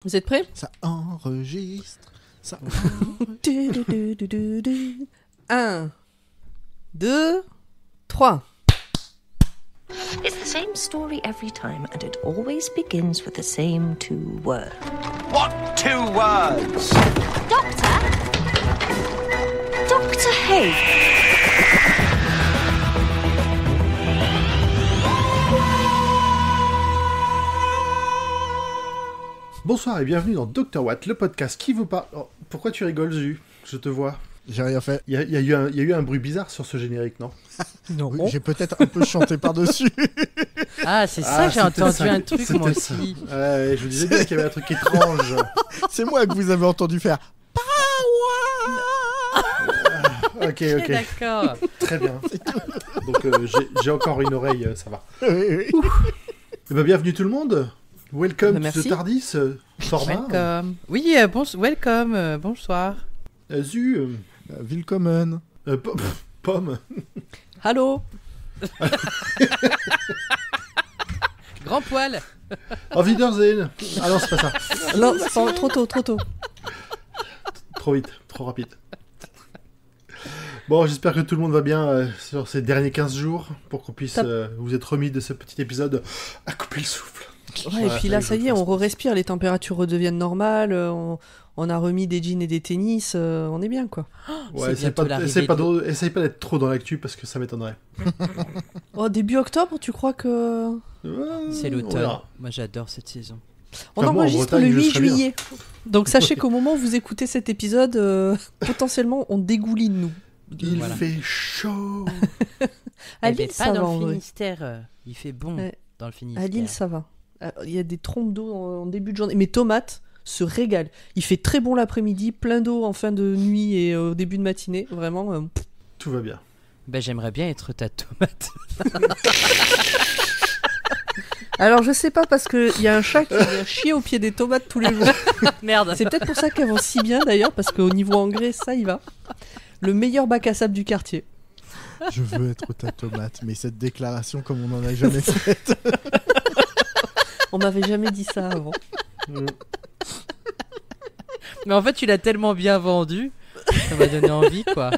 Vous êtes prêts? Ça enregistre. Ça 1, 2, 3. It's the same story every time, and it always begins with the same two words. What two words? Doctor? Doctor Hay. Bonsoir et bienvenue dans Dr Watt, le podcast qui vous parle... Oh, pourquoi tu rigoles, Zu? Je te vois. J'ai rien fait. Il y a eu un bruit bizarre sur ce générique, non? Non. Oui, j'ai peut-être un peu chanté par-dessus. Ah, c'est ça, j'ai c'était entendu ça. un truc moi aussi. Ouais, je vous disais bien qu'il y avait un truc étrange. C'est moi que vous avez entendu faire. Ok. D'accord. Très bien. Donc j'ai encore une oreille, ça va. Oui. Eh ben, bienvenue tout le monde. Welcome to merci. the TARDIS, Format. Welcome. Oui, welcome, bonsoir. Zu, Willkommen. Pomme. Allô? Grand poil. Auf Wiedersehen. Ah non, c'est pas ça. Non, c'est pas... trop tôt. Trop vite, trop rapide. Bon, j'espère que tout le monde va bien sur ces derniers 15 jours pour qu'on puisse vous être remis de ce petit épisode à couper le souffle. Ouais, et puis là, ça y est, on re-respire, les températures redeviennent normales, on a remis des jeans et des tennis, on est bien, quoi. Ouais, C'est bientôt l'arrivée essaye pas d'être trop dans l'actu parce que ça m'étonnerait. Oh, début octobre, tu crois que... C'est l'automne. Voilà. Moi, j'adore cette saison. On Enfin, moi, en enregistre Bretagne, le je 8 serais bien. juillet. Donc sachez qu'au moment où vous écoutez cet épisode, potentiellement, on dégouline, nous. Il Voilà. fait chaud. À Eh ben, Lille, ça pas va, dans en le vrai. Finistère. Il fait bon Ouais. dans le Finistère. À Lille, ça va. Il y a des trompes d'eau en début de journée. Mes tomates se régalent. Il fait très bon l'après-midi, plein d'eau en fin de nuit et au début de matinée. Vraiment. Tout va bien. Ben, j'aimerais bien être ta tomate. Alors, je sais pas, parce qu'il y a un chat qui vient chier au pied des tomates tous les jours. Merde. C'est peut-être pour ça qu'elles vont si bien, d'ailleurs, parce qu'au niveau engrais, ça y va. Le meilleur bac à sable du quartier. Je veux être ta tomate, mais cette déclaration, comme on n'en a jamais fait. On m'avait jamais dit ça avant. Mais en fait, tu l'as tellement bien vendu, ça m'a donné envie, quoi.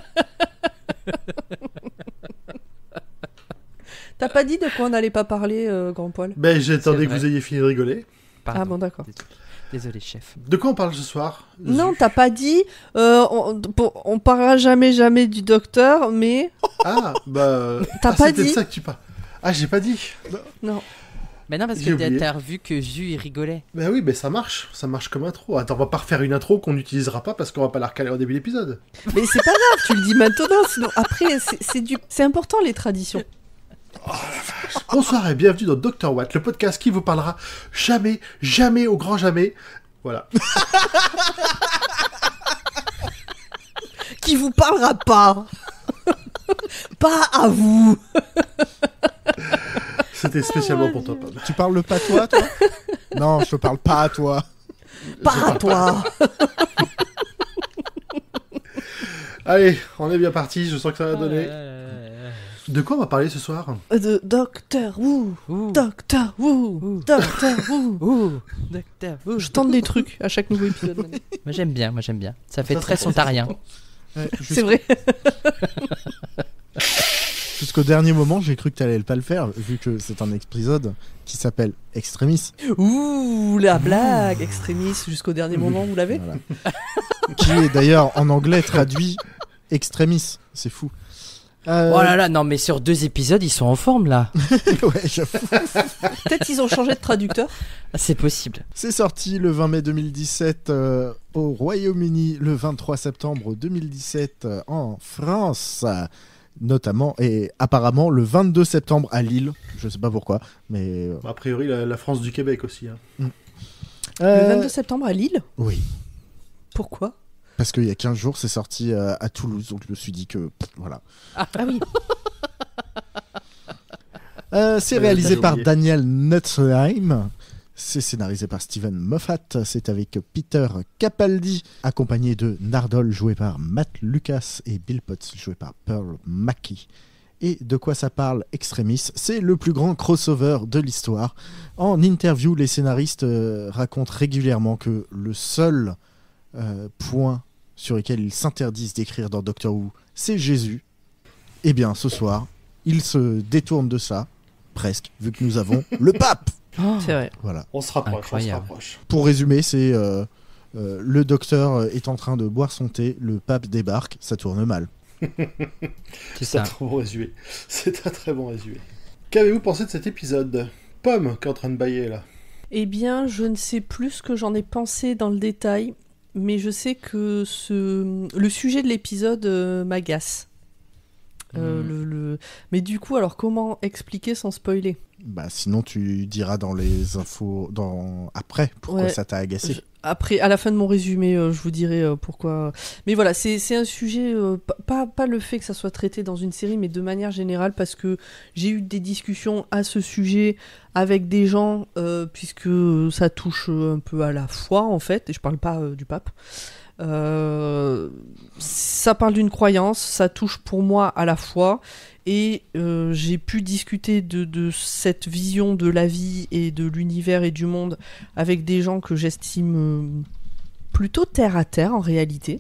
T'as pas dit de quoi on n'allait pas parler, Grand Poil? Ben, j'attendais que vrai. vous ayez fini de rigoler. Pardon. Ah bon, d'accord. Désolé, chef. De quoi on parle ce soir? Non, Zu. t'as pas dit. On parlera jamais du docteur, mais. Ah, bah... T'as pas c'était de dit. ça que tu parles. Ah, j'ai pas dit. Non. Mais non, parce J'ai que oublié. t'as revu que Zu, il rigolait. Ben oui, mais ça marche comme intro. Attends, on va pas refaire une intro qu'on n'utilisera pas parce qu'on va pas la recaler au début de l'épisode. Mais c'est pas grave, tu le dis maintenant, sinon après, c'est important les traditions. Bonsoir et bienvenue dans Dr Watt, le podcast qui vous parlera jamais au grand jamais. Voilà. Qui vous parlera pas. Pas à vous. C'était spécialement pour toi, Pomme. Tu parles le patois, toi? Non, je te parle pas à toi. Pas à toi. Allez, on est bien parti, je sens que ça va donner. De quoi on va parler ce soir? De Docteur Who. Ouh. Docteur Who. Docteur Who. Ouh. Docteur. Ouh. Je tente des trucs à chaque nouveau épisode. maintenant. Moi j'aime bien. Ça fait Ça, très c'est sontarien. Ouais, C'est vrai. Jusqu'au dernier moment, j'ai cru que t'allais pas le faire, vu que c'est un épisode qui s'appelle Extremis. Ouh, la blague. Extrémiste jusqu'au dernier moment, vous l'avez? Voilà. Qui est d'ailleurs en anglais traduit Extremis. C'est fou. Oh là là, non mais sur 2 épisodes, ils sont en forme là. Ouais, j'avoue. Peut-être qu'ils ont changé de traducteur. Ah, c'est possible. C'est sorti le 20 mai 2017 au Royaume-Uni, le 23 septembre 2017 en France, notamment, et apparemment le 22 septembre à Lille. Je sais pas pourquoi, mais... A priori, la France du Québec aussi. Hein. Le 22 septembre à Lille. Oui, Pourquoi? parce qu'il y a 15 jours, c'est sorti à Toulouse, donc je me suis dit que... voilà. Ah oui. C'est Ouais, réalisé j'ai par oublié. Daniel Nutzheim. C'est scénarisé par Steven Moffat. C'est avec Peter Capaldi, accompagné de Nardole, joué par Matt Lucas, et Bill Potts, joué par Pearl Mackie. Et de quoi ça parle Extremis? C'est le plus grand crossover de l'histoire. En interview, les scénaristes racontent régulièrement que le seul point sur lequel ils s'interdisent d'écrire dans Doctor Who, c'est Jésus. Eh bien, ce soir, ils se détournent de ça, presque, vu que nous avons le pape. C'est vrai. Voilà. On se rapproche, Incroyable. Pour résumer, c'est le docteur est en train de boire son thé, le pape débarque, ça tourne mal. C'est C'est un ça. très bon résumé. C'est un très bon résumé. Qu'avez-vous pensé de cet épisode? Pomme, qui est en train de bailler là. Eh bien, je ne sais plus ce que j'en ai pensé dans le détail, mais je sais que le sujet de l'épisode m'agace. Mais du coup, alors comment expliquer sans spoiler? Bah, sinon, tu diras dans les infos après pourquoi Ouais. ça t'a agacé. Après, à la fin de mon résumé, je vous dirai pourquoi. Mais voilà, c'est un sujet, pas le fait que ça soit traité dans une série, mais de manière générale, parce que j'ai eu des discussions à ce sujet avec des gens, puisque ça touche un peu à la foi, en fait, et je parle pas du pape. Ça parle d'une croyance, ça touche pour moi à la foi, et j'ai pu discuter de cette vision de la vie et de l'univers et du monde avec des gens que j'estime plutôt terre à terre en réalité,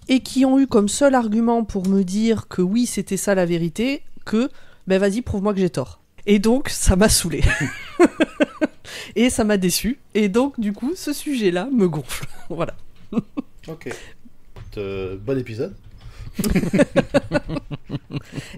et qui ont eu comme seul argument pour me dire que oui c'était ça la vérité, que ben vas-y prouve-moi que j'ai tort. Et donc ça m'a saoulé. Et ça m'a déçu, et donc du coup ce sujet là me gonfle. Voilà. Ok. Bon épisode.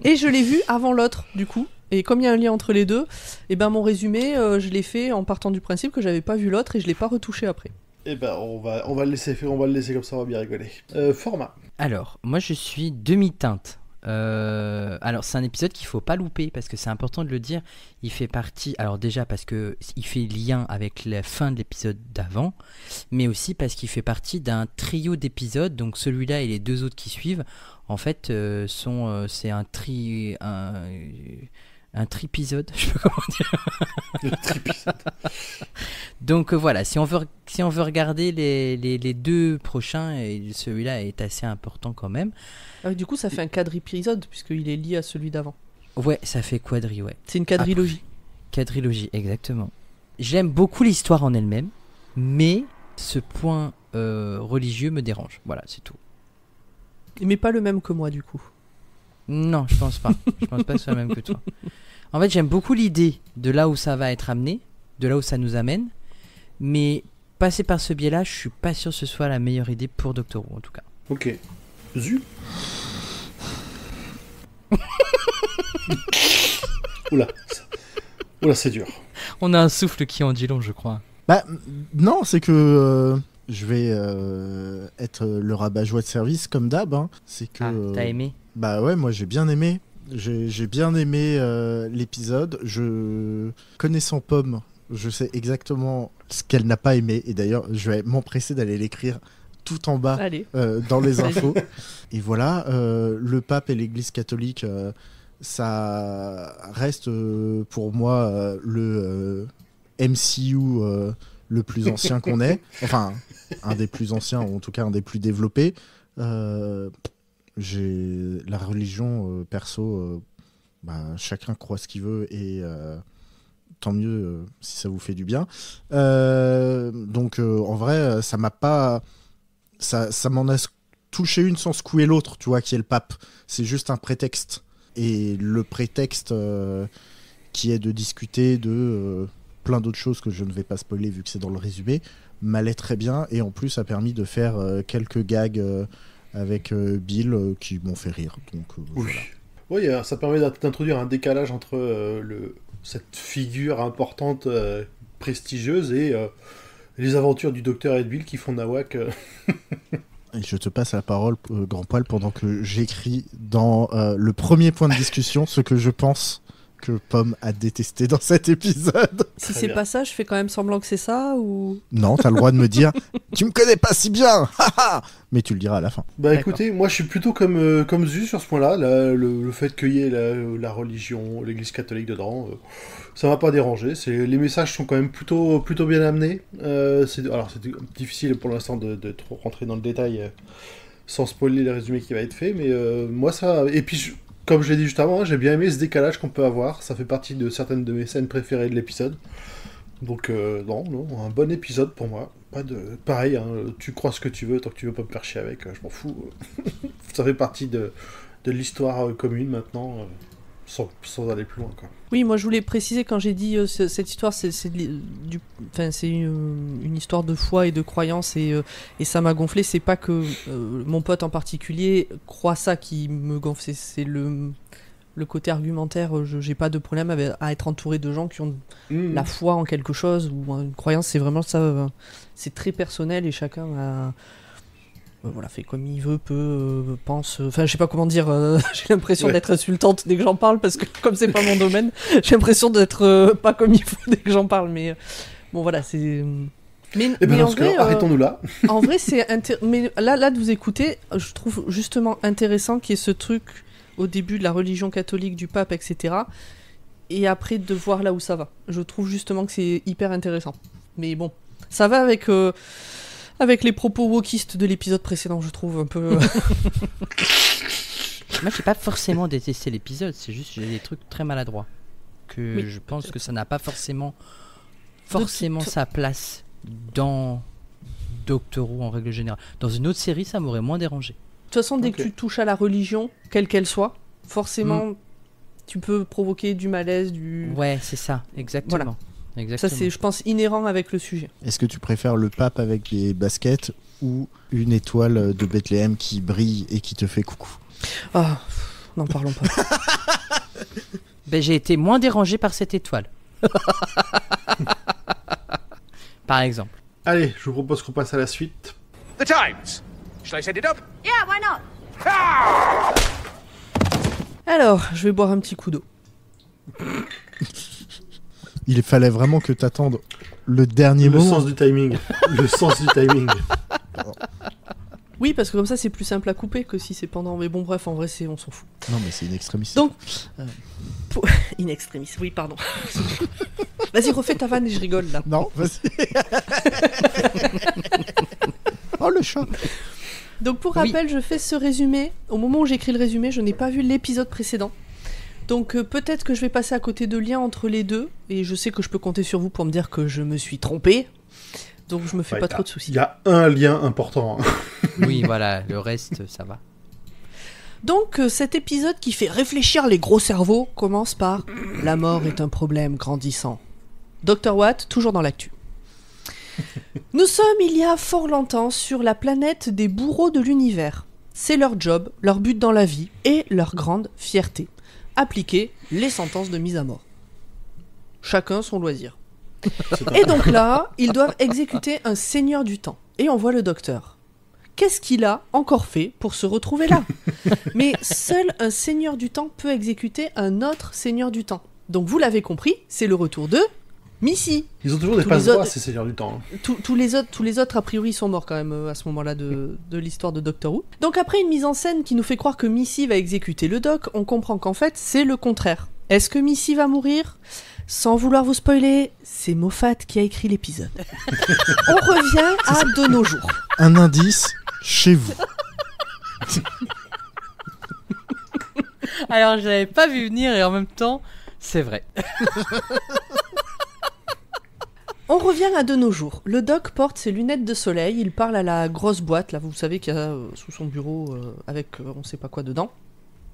Et je l'ai vu avant l'autre, du coup. Et comme il y a un lien entre les deux, et ben mon résumé, je l'ai fait en partant du principe que j'avais pas vu l'autre et je l'ai pas retouché après. Eh ben, on va le laisser faire, on va le laisser comme ça, on va bien rigoler. Format. Alors, moi je suis demi-teinte. Alors c'est un épisode qu'il faut pas louper parce que c'est important de le dire. Il fait partie, alors déjà parce que il fait lien avec la fin de l'épisode d'avant, mais aussi parce qu'il fait partie d'un trio d'épisodes. Donc celui-là et les deux autres qui suivent, en fait, c'est un tripisode. Je sais pas comment dire. Le tripisode. Donc voilà, si on veut regarder les deux prochains, et celui-là est assez important quand même. Du coup, ça fait un quadripisode puisqu'il est lié à celui d'avant. Ouais, ça fait quadri, ouais. C'est une quadrilogie. Quadrilogie, exactement. J'aime beaucoup l'histoire en elle-même, mais ce point religieux me dérange. Voilà, c'est tout. Mais pas le même que moi, du coup. Non, je pense pas. Je pense pas que ce soit le même que toi. En fait, j'aime beaucoup l'idée de là où ça va être amené, de là où ça nous amène, mais passer par ce biais-là, je suis pas sûr que ce soit la meilleure idée pour Doctor Who, en tout cas. Ok. Zu. Oula. Oula, c'est dur. On a un souffle qui en dit long, je crois. Bah, non, c'est que je vais être le rabat-joie de service comme d'hab. Hein. C'est que. T'as aimé ? Bah ouais, moi j'ai bien aimé. J'ai bien aimé l'épisode. Connaissant Pomme, je sais exactement ce qu'elle n'a pas aimé. Et d'ailleurs, je vais m'empresser d'aller l'écrire tout en bas Allez. dans les infos. Et voilà, le pape et l'église catholique, ça reste pour moi le MCU le plus ancien qu'on ait. Enfin, un des plus anciens, ou en tout cas un des plus développés. J'ai la religion perso, chacun croit ce qu'il veut et tant mieux si ça vous fait du bien. Donc en vrai, ça m'a pas, ça m'en a touché une sans secouer l'autre, tu vois, qui est le pape. C'est juste un prétexte, et le prétexte qui est de discuter de plein d'autres choses que je ne vais pas spoiler vu que c'est dans le résumé, m'allait très bien, et en plus a permis de faire quelques gags avec Bill qui m'ont fait rire. Donc Oui. voilà. Oui, ça permet d'introduire un décalage entre cette figure importante, prestigieuse, et les aventures du docteur et de Bill qui font Nawak. Et je te passe la parole, Grand Poil, pendant que j'écris dans le premier point de discussion ce que je pense que Pomme a détesté dans cet épisode. Si Très c'est bien. pas ça, je fais quand même semblant que c'est ça ou. Non, t'as le droit de me dire « Tu me connais pas si bien !» Mais tu le diras à la fin. Bah D'accord. écoutez, moi je suis plutôt comme Zu sur ce point-là. Le fait qu'il y ait la religion, l'église catholique dedans, ça m'a pas dérangé. Les messages sont quand même plutôt bien amenés. C'est difficile pour l'instant de trop rentrer dans le détail sans spoiler le résumé qui va être fait, mais moi ça. Et puis comme je l'ai dit juste avant, j'ai bien aimé ce décalage qu'on peut avoir. Ça fait partie de certaines de mes scènes préférées de l'épisode. Donc, non, un bon épisode pour moi. Pas de... Pareil, hein, tu crois ce que tu veux, tant que tu veux pas me faire chier avec, je m'en fous. Ça fait partie de l'histoire commune maintenant, sans aller plus loin, quoi. Oui, moi je voulais préciser quand j'ai dit cette histoire, c'est une histoire de foi et de croyance et ça m'a gonflé. C'est pas que mon pote en particulier croit ça qui me gonfle, c'est le côté argumentaire. J'ai pas de problème à être entouré de gens qui ont la foi en quelque chose ou une croyance. C'est vraiment ça. C'est très personnel et chacun a. Voilà, fait comme il veut, peut, pense. Enfin, je sais pas comment dire. J'ai l'impression d'être insultante dès que j'en parle parce que comme c'est pas mon domaine, j'ai l'impression d'être pas comme il faut dès que j'en parle. Mais bon, voilà, c'est. Mais dans en ce vrai, cas, arrêtons-nous là. En vrai, mais là de vous écouter, je trouve justement intéressant qu'il y ait ce truc au début de la religion catholique du pape, etc. Et après de voir là où ça va. Je trouve justement que c'est hyper intéressant. Mais bon, ça va avec les propos wokistes de l'épisode précédent, je trouve un peu. Moi, j'ai pas forcément détesté l'épisode, c'est juste j'ai des trucs très maladroits que je pense que ça n'a pas forcément sa place dans Doctor Who en règle générale. Dans une autre série, ça m'aurait moins dérangé. De toute façon, dès que tu touches à la religion, quelle qu'elle soit, forcément, tu peux provoquer du malaise, Ouais, c'est ça, exactement. Voilà. Exactement. Ça, c'est, je pense, inhérent avec le sujet. Est-ce que tu préfères le pape avec des baskets ou une étoile de Bethléem qui brille et qui te fait coucou? Ah, n'en parlons pas. J'ai été moins dérangé par cette étoile. Par exemple. Allez, je vous propose qu'on passe à la suite. The Times. Shall I set it up? Yeah, why not? Alors, je vais boire un petit coup d'eau. Il fallait vraiment que t'attendes le dernier Le moment. sens du timing. Le sens du timing. Oui, parce que comme ça, c'est plus simple à couper que si c'est pendant. Mais bon, bref, en vrai, on s'en fout. Non, mais c'est une extrémiste. Donc, in extremis, oui, pardon. Vas-y, refais ta vanne et je rigole là. Non, vas-y. Oh, le chat. Donc, pour rappel, je fais ce résumé. Au moment où j'écris le résumé, je n'ai pas vu l'épisode précédent. Donc, peut-être que je vais passer à côté de liens entre les deux. Et je sais que je peux compter sur vous pour me dire que je me suis trompé. Donc, je me fais pas trop de soucis. Il y a un lien important. Oui, voilà, le reste, ça va. Donc, cet épisode qui fait réfléchir les gros cerveaux commence par « La mort est un problème grandissant ». Dr. Watt, toujours dans l'actu. Nous sommes il y a fort longtemps sur la planète des bourreaux de l'univers. C'est leur job, leur but dans la vie et leur grande fierté. Appliquer les sentences de mise à mort. Chacun son loisir. Et donc là, ils doivent exécuter un seigneur du temps. Et on voit le docteur. Qu'est-ce qu'il a encore fait pour se retrouver là? Mais seul un seigneur du temps peut exécuter un autre seigneur du temps. Donc vous l'avez compris, c'est le retour de Missy. Ils ont toujours des passe-droits, ces seigneurs du temps. Tous les autres, a priori, sont morts quand même à ce moment-là de l'histoire de Doctor Who. Donc après une mise en scène qui nous fait croire que Missy va exécuter le doc, on comprend qu'en fait, c'est le contraire. Est-ce que Missy va mourir? Sans vouloir vous spoiler, c'est Moffat qui a écrit l'épisode. On revient à de nos jours. Un indice, chez vous. Alors, je l'avais pas vu venir et en même temps, c'est vrai. On revient à de nos jours. Le doc porte ses lunettes de soleil, il parle à la grosse boîte, là vous savez qu'il y a sous son bureau avec on sait pas quoi dedans.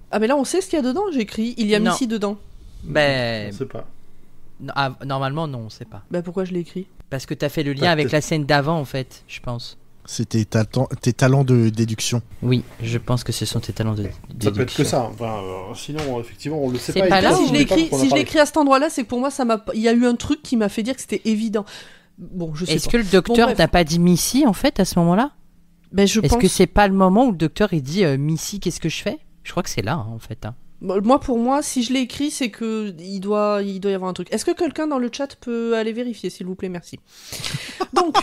Ah mais là on sait ce qu'il y a dedans, j'ai écrit, il y a Non. Missy dedans. Ben, Je sais pas. normalement non, on sait pas. Bah pourquoi je l'ai écrit? Parce que t'as fait le lien avec la scène d'avant en fait, je pense. C'était tes talents de déduction. Oui, je pense que ce sont tes talents de déduction. Ça peut être que ça. Enfin, sinon, effectivement, on le sait C'est pas. pas Et là puis, où Si je on l'ai sait pas écrit, pourquoi on en si je l'ai parle. écrit à cet endroit-là, c'est que pour moi il y a eu un truc qui m'a fait dire que c'était évident. Bon, je sais Est-ce pas. que le docteur bref. n'a pas dit Missy en fait à ce moment-là? Ben je Est-ce pense. que c'est pas le moment où le docteur il dit Missy, qu'est-ce que je fais? Je crois que c'est là hein, en fait. Hein. Moi, pour moi, si je l'ai écrit, c'est que il doit y avoir un truc. Est-ce que quelqu'un dans le chat peut aller vérifier, s'il vous plaît, merci. Donc,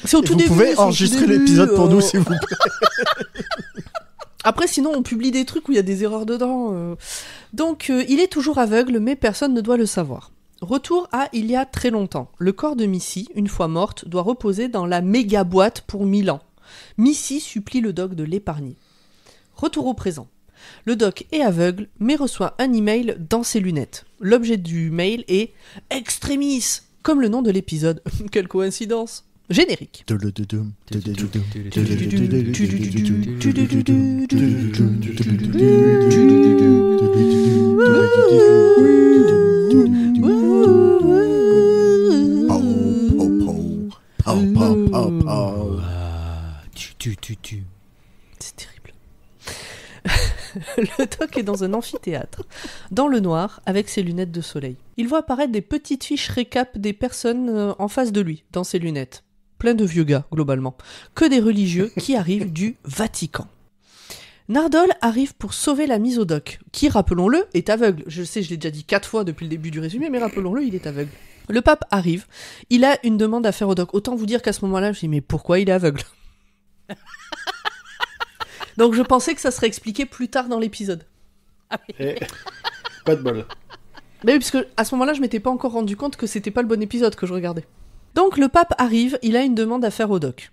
c'est au tout Vous début. pouvez c'est au tout enregistrer début, l'épisode pour nous, s'il vous plaît. Après, sinon, on publie des trucs où il y a des erreurs dedans. Donc, il est toujours aveugle, mais personne ne doit le savoir. Retour à il y a très longtemps. Le corps de Missy, une fois morte, doit reposer dans la méga-boîte pour 1000 ans. Missy supplie le doc de l'épargner. Retour au présent. Le doc est aveugle, mais reçoit un email dans ses lunettes. L'objet du mail est « Extremis », comme le nom de l'épisode. Quelle coïncidence. Générique. C'est terrible. Le doc est dans un amphithéâtre, dans le noir, avec ses lunettes de soleil. Il voit apparaître des petites fiches récap des personnes en face de lui, dans ses lunettes. Plein de vieux gars, globalement. Que des religieux qui arrivent du Vatican. Nardole arrive pour sauver la mise au doc, qui, rappelons-le, est aveugle. Je sais, je l'ai déjà dit 4 fois depuis le début du résumé, mais rappelons-le, il est aveugle. Le pape arrive, il a une demande à faire au doc. Autant vous dire qu'à ce moment-là, je me dis, mais pourquoi il est aveugle ? Donc je pensais que ça serait expliqué plus tard dans l'épisode. Pas de bol. Mais oui, parce que à ce moment-là, je m'étais pas encore rendu compte que c'était pas le bon épisode que je regardais. Donc le pape arrive, il a une demande à faire au doc.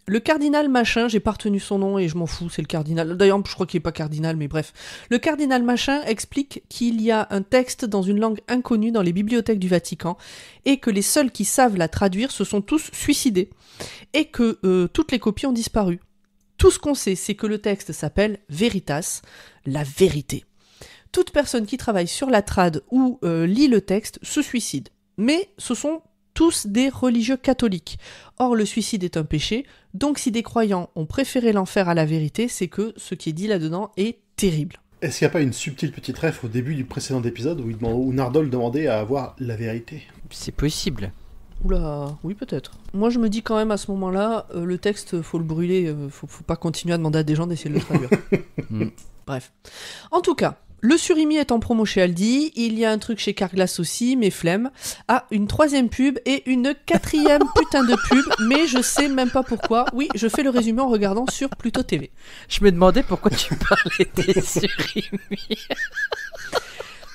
Le cardinal machin, j'ai pas retenu son nom et je m'en fous, c'est le cardinal. D'ailleurs, je crois qu'il est pas cardinal, mais bref. Le cardinal machin explique qu'il y a un texte dans une langue inconnue dans les bibliothèques du Vatican et que les seuls qui savent la traduire se sont tous suicidés et que toutes les copies ont disparu. Tout ce qu'on sait, c'est que le texte s'appelle Veritas, la vérité. Toute personne qui travaille sur la trad ou lit le texte se suicide. Mais ce sont tous des religieux catholiques. Or, le suicide est un péché, donc si des croyants ont préféré l'enfer à la vérité, c'est que ce qui est dit là-dedans est terrible. Est-ce qu'il n'y a pas une subtile petite ref au début du précédent épisode où Nardole demandait à avoir la vérité ? C'est possible. Oula, oui peut-être. Moi je me dis quand même à ce moment-là, le texte, faut le brûler, faut pas continuer à demander à des gens d'essayer de le traduire. Bref. En tout cas, le surimi est en promo chez Aldi, il y a un truc chez Carglass aussi, mais flemme. Ah, une 3e pub et une 4e putain de pub, mais je sais même pas pourquoi. Oui, je fais le résumé en regardant sur Pluto TV. Je me demandais pourquoi tu parlais des surimi.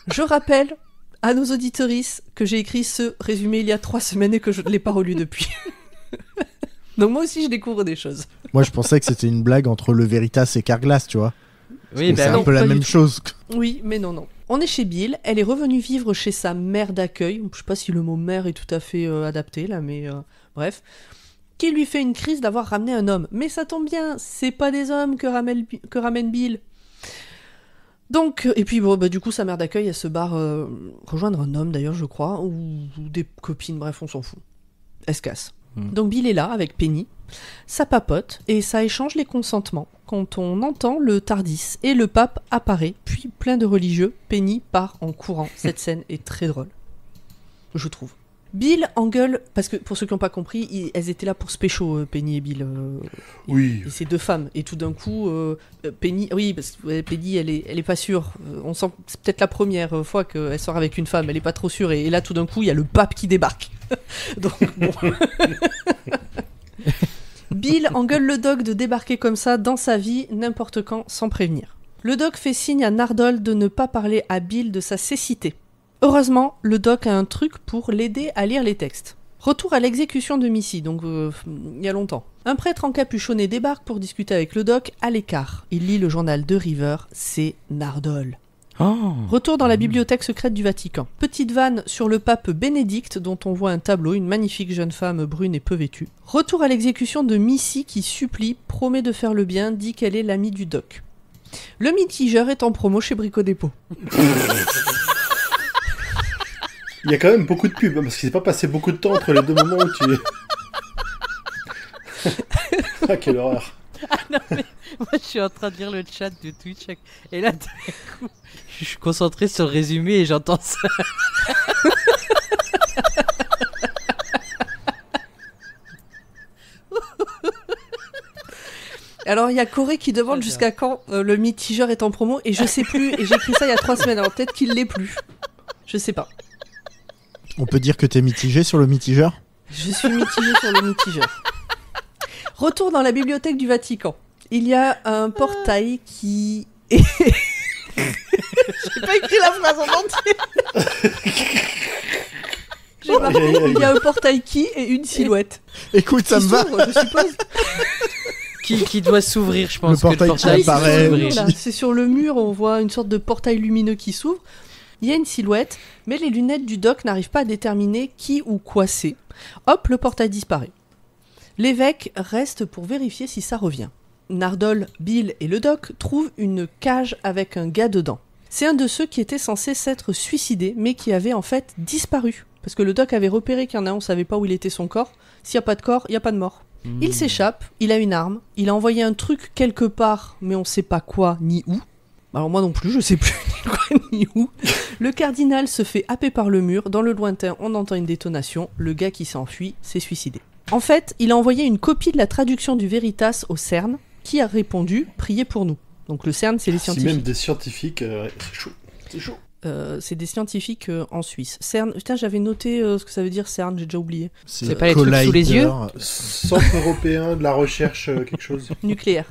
Je rappelle à nos auditorices que j'ai écrit ce résumé il y a 3 semaines et que je ne l'ai pas relu depuis. Donc moi aussi je découvre des choses. Moi je pensais que c'était une blague entre le Veritas et Carglass, tu vois. Oui, c'est un peu la même chose. Oui, mais non. On est chez Bill, elle est revenue vivre chez sa mère d'accueil, je sais pas si le mot mère est tout à fait adapté là, mais bref, qui lui fait une crise d'avoir ramené un homme. Mais ça tombe bien, c'est pas des hommes que ramène Bill. Donc, et puis bon, du coup sa mère d'accueil elle se barre rejoindre un homme d'ailleurs je crois, ou des copines, bref on s'en fout. Elle se casse. Donc Bill est là avec Penny, ça papote et ça échange les consentements quand on entend le Tardis et le pape apparaît, puis plein de religieux, Penny part en courant. Cette scène est très drôle, je trouve. Bill engueule, parce que pour ceux qui n'ont pas compris, elles étaient là pour se pécho, Penny et Bill. Oui. Et c'est 2 femmes. Et tout d'un coup, Penny, oui, parce que Penny, elle est pas sûre. On sent, c'est peut-être la première fois qu'elle sort avec une femme, elle est pas trop sûre. Et là, tout d'un coup, il y a le pape qui débarque. Donc, bon. Bill engueule le doc de débarquer comme ça dans sa vie, n'importe quand, sans prévenir. Le doc fait signe à Nardole de ne pas parler à Bill de sa cécité. Heureusement, le doc a un truc pour l'aider à lire les textes. Retour à l'exécution de Missy, donc il y a longtemps. Un prêtre encapuchonné débarque pour discuter avec le doc à l'écart. Il lit le journal de River, c'est Nardole. Oh. Retour dans la bibliothèque secrète du Vatican. Petite vanne sur le pape Bénédicte dont on voit un tableau, une magnifique jeune femme brune et peu vêtue. Retour à l'exécution de Missy qui supplie, promet de faire le bien, dit qu'elle est l'amie du doc. Le mitigeur est en promo chez Brico Dépôt. Il y a quand même beaucoup de pubs, parce qu'il s'est pas passé beaucoup de temps entre les 2 moments où tu... Ah, quelle horreur. Ah non, mais moi je suis en train de lire le chat de Twitch et là, d'un coup, je suis concentré sur le résumé et j'entends ça. Alors il y a Corée qui demande jusqu'à quand le mitigeur est en promo et je sais plus, et j'ai écrit ça il y a 3 semaines, alors peut-être qu'il l'est plus. Je sais pas. On peut dire que t'es mitigé sur le mitigeur ? Je suis mitigée sur le mitigeur. Retour dans la bibliothèque du Vatican. Il y a un portail qui... J'ai pas écrit la phrase en entier. J'ai marqué, il y a un portail qui et une silhouette. Écoute, ça qui me va. s'ouvre, je suppose. qui doit s'ouvrir, je pense. Le portail que qui le apparaît. s'ouvrir. Là, c'est sur le mur, on voit une sorte de portail lumineux qui s'ouvre. Il y a une silhouette, mais les lunettes du doc n'arrivent pas à déterminer qui ou quoi c'est. Hop, le portail disparaît. L'évêque reste pour vérifier si ça revient. Nardole, Bill et le doc trouvent une cage avec un gars dedans. C'est un de ceux qui était censé s'être suicidé, mais qui avait en fait disparu. Parce que le doc avait repéré qu'il y en a un, on savait pas où il était son corps. S'il n'y a pas de corps, il n'y a pas de mort. Il s'échappe, il a une arme, il a envoyé un truc quelque part, mais on sait pas quoi ni où. Alors moi non plus, je sais plus ni quoi ni où. Le cardinal se fait happer par le mur, dans le lointain on entend une détonation, le gars qui s'enfuit s'est suicidé. En fait, il a envoyé une copie de la traduction du Veritas au CERN, qui a répondu « Priez pour nous ». Donc le CERN, c'est les Si scientifiques. même des scientifiques, c'est chaud. C'est chaud. C'est des scientifiques en Suisse. CERN, putain, j'avais noté ce que ça veut dire CERN, j'ai déjà oublié. C'est pas les trucs sous les yeux Centre européen de la recherche, quelque chose. Nucléaire.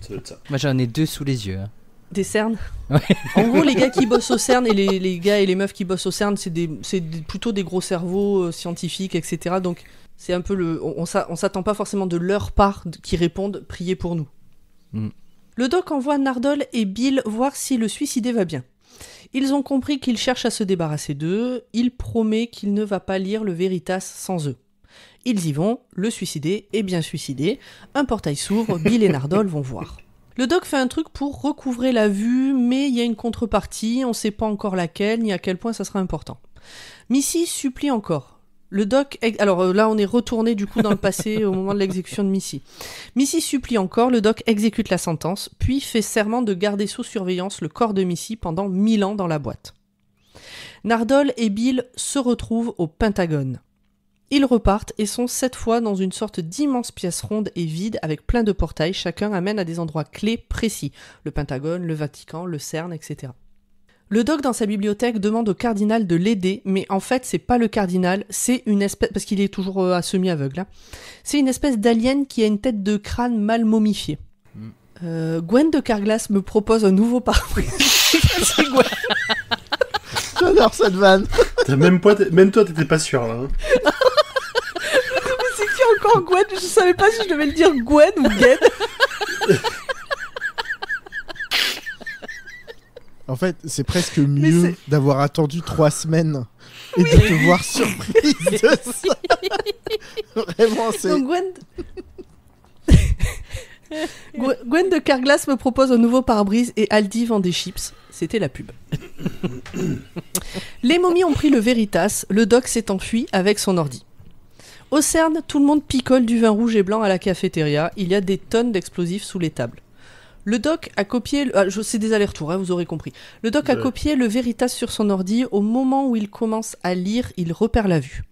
Ça doit être ça. Moi j'en ai 2 sous les yeux. Des CERN. Ouais. En gros, les gars qui bossent au CERN et les gars et les meufs qui bossent au CERN, plutôt des gros cerveaux scientifiques, etc. Donc c'est un peu on s'attend pas forcément de leur part qui répondent « Priez pour nous ». Le doc envoie Nardole et Bill voir si le suicidé va bien. Ils ont compris qu'il cherche à se débarrasser d'eux, il promet qu'il ne va pas lire le Veritas sans eux. Ils y vont, le suicidé est bien suicidé, un portail s'ouvre, Bill et Nardole vont voir. Le doc fait un truc pour recouvrer la vue, mais il y a une contrepartie, on sait pas encore laquelle, ni à quel point ça sera important. Missy supplie encore. Le doc, alors là on est retourné du coup dans le passé au moment de l'exécution de Missy. Missy supplie encore, le doc exécute la sentence, puis fait serment de garder sous surveillance le corps de Missy pendant 1000 ans dans la boîte. Nardole et Bill se retrouvent au Pentagone. Ils repartent et sont cette fois dans une sorte d'immense pièce ronde et vide avec plein de portails, chacun amène à des endroits clés précis, le Pentagone, le Vatican, le CERN, etc. Le doc dans sa bibliothèque demande au cardinal de l'aider, mais en fait c'est pas le cardinal, c'est une espèce, parce qu'il est toujours à semi-aveugle, hein. C'est une espèce d'alien qui a une tête de crâne mal momifiée. Gwen de Carglass me propose un nouveau pare-brise. C'est Gwen. J'adore cette vanne. Même toi, t'étais pas sûr là. Hein. Mais c'est qui encore Gwen? Je savais pas si je devais le dire Gwen ou Gwen. En fait, c'est presque mieux d'avoir attendu 3 semaines et de te voir surprise de ça. Vraiment, c'est... Donc Gwen de Carglass me propose un nouveau pare-brise et Aldi vend des chips. C'était la pub. Les momies ont pris le Veritas, le doc s'est enfui avec son ordi. Au CERN, tout le monde picole du vin rouge et blanc à la cafétéria, il y a des tonnes d'explosifs sous les tables. Le doc a copié... c'est des allers-retours, hein, vous aurez compris. Le doc a copié le Veritas sur son ordi. Au moment où il commence à lire, il repère la vue.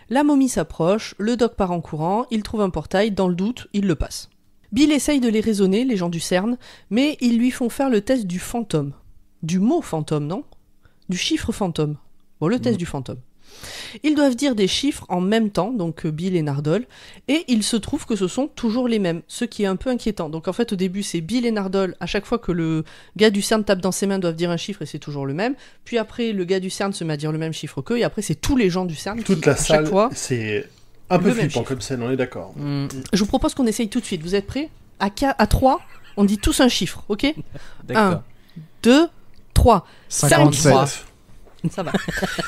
La momie s'approche, le doc part en courant, il trouve un portail, dans le doute, il le passe. Bill essaye de les raisonner, les gens du CERN, mais ils lui font faire le test du fantôme. Du mot fantôme, non ? Du chiffre fantôme. Bon, le test du fantôme. Ils doivent dire des chiffres en même temps, donc Bill et Nardole, et il se trouve que ce sont toujours les mêmes, ce qui est un peu inquiétant. Donc en fait au début c'est Bill et Nardole, à chaque fois que le gars du CERN tape dans ses mains doivent dire un chiffre et c'est toujours le même, puis après le gars du CERN se met à dire le même chiffre qu'eux, et après c'est tous les gens du CERN toute qui, la à salle, chaque fois... c'est un peu flippant comme scène, on est d'accord. Je vous propose qu'on essaye tout de suite, vous êtes prêts ? À 3, on dit tous un chiffre, ok ? D'accord. 1, 2, 3, 57. 5, ça va.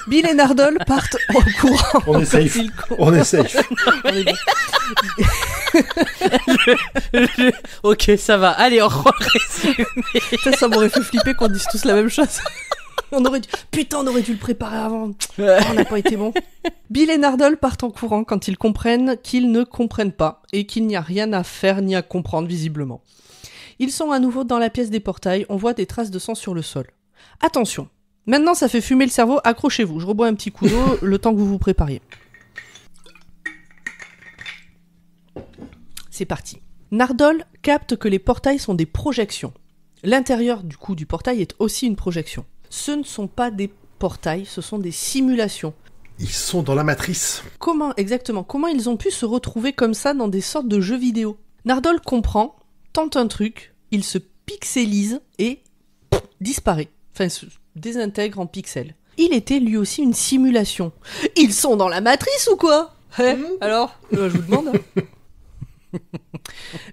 Bill et Nardole partent en courant. On est safe. On est safe. On est bon. Ok, ça va. Allez, on résume. Ça m'aurait fait flipper qu'on dise tous la même chose. On aurait dû le préparer avant. On n'a pas été bon. Bill et Nardole partent en courant quand ils comprennent qu'ils ne comprennent pas et qu'il n'y a rien à faire ni à comprendre visiblement. Ils sont à nouveau dans la pièce des portails, on voit des traces de sang sur le sol. Attention, maintenant ça fait fumer le cerveau, accrochez-vous, je rebois un petit coup d'eau le temps que vous vous prépariez. C'est parti. Nardole capte que les portails sont des projections. L'intérieur du coup du portail est aussi une projection. Ce ne sont pas des portails, ce sont des simulations. Ils sont dans la matrice. Comment ils ont pu se retrouver comme ça dans des sortes de jeux vidéo ? Nardole comprend, tente un truc, il se pixelise et disparaît. Enfin, se désintègre en pixels. Il était lui aussi une simulation. Ils sont dans la matrice ou quoi ? Alors, je vous demande.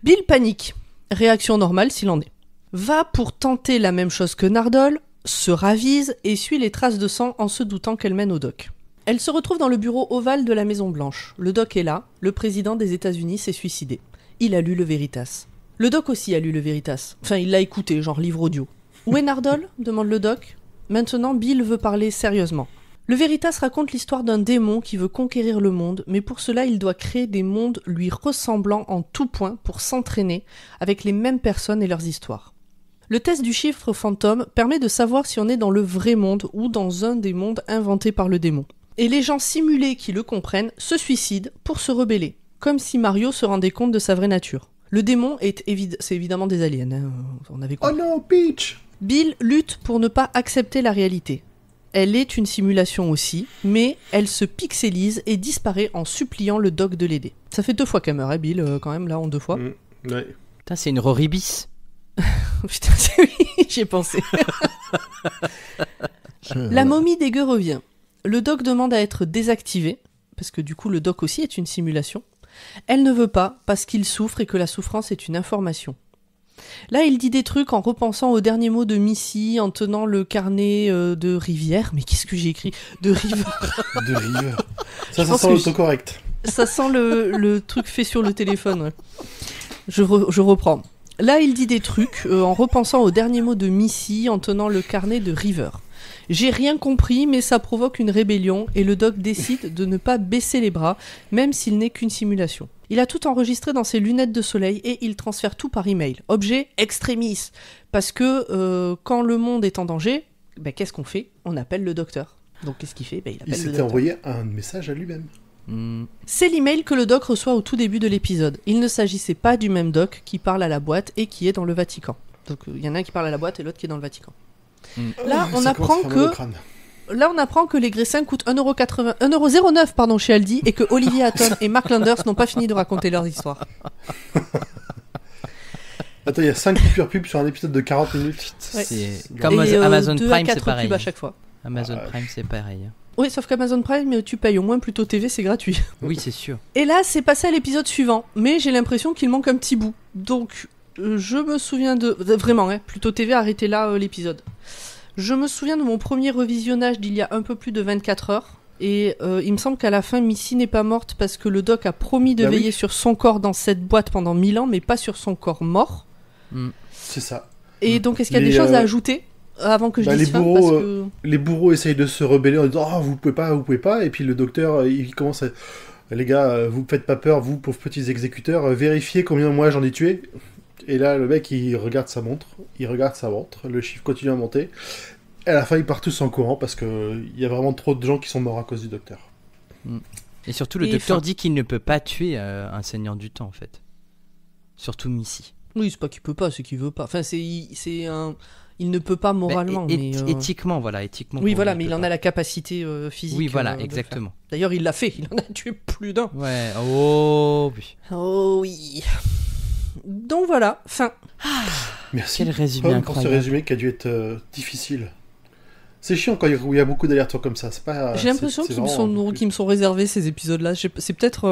Bill panique. Réaction normale s'il en est. Va pour tenter la même chose que Nardole, se ravise et suit les traces de sang en se doutant qu'elle mène au doc. Elle se retrouve dans le bureau ovale de la Maison Blanche. Le doc est là, le président des États-Unis s'est suicidé. Il a lu le Veritas. Le doc aussi a lu le Veritas. Enfin, il l'a écouté, genre livre audio. Où est Nardole ? Demande le doc. Maintenant, Bill veut parler sérieusement. Le Veritas raconte l'histoire d'un démon qui veut conquérir le monde, mais pour cela, il doit créer des mondes lui ressemblant en tout point pour s'entraîner avec les mêmes personnes et leurs histoires. Le test du chiffre fantôme permet de savoir si on est dans le vrai monde ou dans un des mondes inventés par le démon. Et les gens simulés qui le comprennent se suicident pour se rebeller, comme si Mario se rendait compte de sa vraie nature. Le démon c'est évidemment des aliens, hein, on avait compris. Oh non, Peach! Bill lutte pour ne pas accepter la réalité. Elle est une simulation aussi, mais elle se pixelise et disparaît en suppliant le doc de l'aider. Ça fait 2 fois qu'elle meurt, hein, Bill, quand même, là, en 2 fois. Ouais. Putain, c'est une Roribis. Putain, oui, j'y ai pensé. La momie dégueu revient. Le doc demande à être désactivé, parce que du coup, le doc aussi est une simulation. Elle ne veut pas, parce qu'il souffre et que la souffrance est une information. Là, il dit des trucs en repensant aux derniers mots de Missy, en tenant le carnet de Rivière. Mais qu'est-ce que j'ai écrit ? De River. De River. Ça sent l'autocorrect. Ça sent le truc fait sur le téléphone. Ouais. Je reprends. Là, il dit des trucs en repensant aux derniers mots de Missy, en tenant le carnet de River. J'ai rien compris, mais ça provoque une rébellion et le doc décide de ne pas baisser les bras, même s'il n'est qu'une simulation. Il a tout enregistré dans ses lunettes de soleil et il transfère tout par email. Objet extremis. Parce que quand le monde est en danger, qu'est-ce qu'on fait ? On appelle le docteur. Donc qu'est-ce qu'il fait ? Il appelle le docteur. Il s'était envoyé un message à lui-même. C'est l'email que le doc reçoit au tout début de l'épisode. Il ne s'agissait pas du même doc qui parle à la boîte et qui est dans le Vatican. Donc il y en a un qui parle à la boîte et l'autre qui est dans le Vatican. Là, on apprend que les graissins coûtent 1,09€ chez Aldi et que Olivier Hatton et Mark Landers n'ont pas fini de raconter leur histoire. Attends, il y a 5 coupures pub sur un épisode de 40 minutes. Ouais. C'est comme Amazon Prime, c'est pareil. À chaque fois. Amazon Prime, c'est pareil. Oui, sauf qu'Amazon Prime, tu payes au moins Pluto TV, c'est gratuit. Oui, c'est sûr. Et là, c'est passé à l'épisode suivant, mais j'ai l'impression qu'il manque un petit bout. Donc, je me souviens de... Vraiment, Pluto TV a arrêté là l'épisode. Je me souviens de mon premier revisionnage d'il y a un peu plus de 24 heures. Et il me semble qu'à la fin, Missy n'est pas morte parce que le doc a promis de veiller sur son corps dans cette boîte pendant 1000 ans, mais pas sur son corps mort. C'est ça. Et donc, est-ce qu'il y a des choses à ajouter avant que je dise fin, parce que... Les bourreaux essayent de se rebeller en disant « vous pouvez pas », et puis le docteur, il commence à... Les gars, vous faites pas peur, vous, pauvres petits exécuteurs, vérifiez combien moi j'en ai tué. Et là, le mec, il regarde sa montre, le chiffre continue à monter. Et à la fin, ils partent tous en courant parce qu'il y a vraiment trop de gens qui sont morts à cause du docteur. Et surtout, le docteur dit qu'il ne peut pas tuer un seigneur du temps, en fait. Surtout Missy. Oui, c'est pas qu'il peut pas, c'est qu'il veut pas. Enfin, il ne peut pas moralement. Mais éthiquement, éthiquement. Oui, voilà, mais il en a la capacité physique. Oui, voilà, exactement. D'ailleurs, il l'a fait, il en a tué plus d'un. Ouais, oh oui. Oh oui. Donc voilà, fin. Merci. Quel résumé pour ce résumé qui a dû être difficile. C'est chiant quand il y a beaucoup d'allers-retours comme ça. J'ai l'impression qu'ils me sont réservés ces épisodes-là. C'est peut-être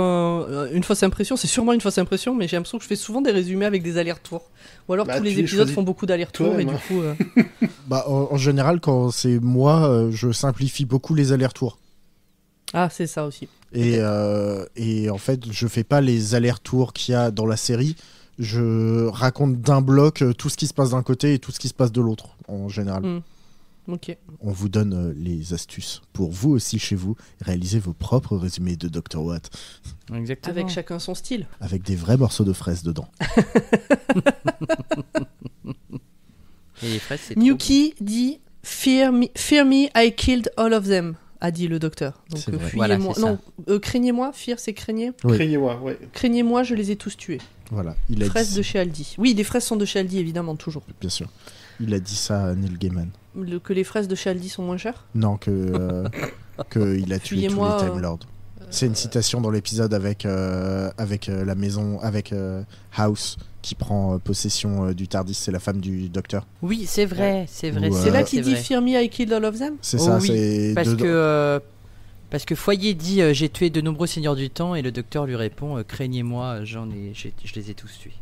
une fausse impression, c'est sûrement une fausse impression, mais j'ai l'impression que je fais souvent des résumés avec des allers-retours. Ou alors tous les épisodes font beaucoup d'allers-retours et du coup... en général, quand c'est moi, je simplifie beaucoup les allers-retours. Ah, c'est ça aussi. Et en fait, je fais pas les allers-retours qu'il y a dans la série. Je raconte d'un bloc tout ce qui se passe d'un côté et tout ce qui se passe de l'autre, en général. Okay. On vous donne les astuces pour vous aussi chez vous réaliser vos propres résumés de Dr. Watt. Exactement. Avec chacun son style. Avec des vrais morceaux de fraises dedans. Et les fraises, c'est Miyuki dit fear me, I killed all of them, a dit le docteur. Donc fuyez-moi. Voilà, non, craignez-moi, fear c'est craignez. Oui. Craignez-moi, ouais. Craignez-moi, je les ai tous tués. Voilà, il a fraises dit... de chez Aldi. Oui, les fraises sont de chez Aldi, évidemment, toujours. Bien sûr. Il a dit ça à Neil Gaiman. Que les fraises de chez Aldi sont moins chères ? Non, que il a tué tous les Time Lords. C'est une citation dans l'épisode avec la maison, avec House qui prend possession du TARDIS, c'est la femme du docteur. Oui, c'est vrai, c'est vrai. C'est là qu'il dit Fear me, I killed all of them ? C'est ça, oui, c'est... Parce que Foyer dit j'ai tué de nombreux seigneurs du temps et le docteur lui répond craignez-moi, je les ai tous tués.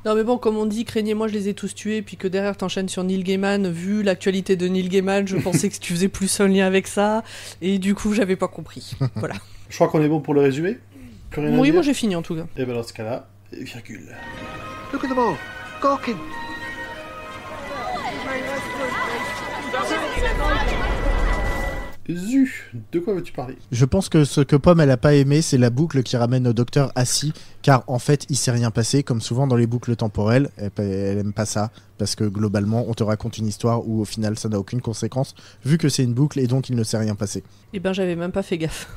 Non mais bon, comme on dit, craignez-moi, je les ai tous tués, puis que derrière t'enchaînes sur Neil Gaiman. Vu l'actualité de Neil Gaiman, je pensais que tu faisais plus un lien avec ça, et du coup j'avais pas compris. Voilà. Je crois qu'on est bon pour le résumé. Plus rien à Oui, dire. moi j'ai fini en tout cas. Et ben dans ce cas-là, virgule. Look at them all. Gawking. Zu, de quoi veux-tu parler? Je pense que ce que Pomme elle a pas aimé, c'est la boucle qui ramène au docteur assis, car en fait il s'est rien passé, comme souvent dans les boucles temporelles. Elle aime pas ça, parce que globalement on te raconte une histoire où au final ça n'a aucune conséquence, vu que c'est une boucle et donc il ne s'est rien passé. Eh ben j'avais même pas fait gaffe.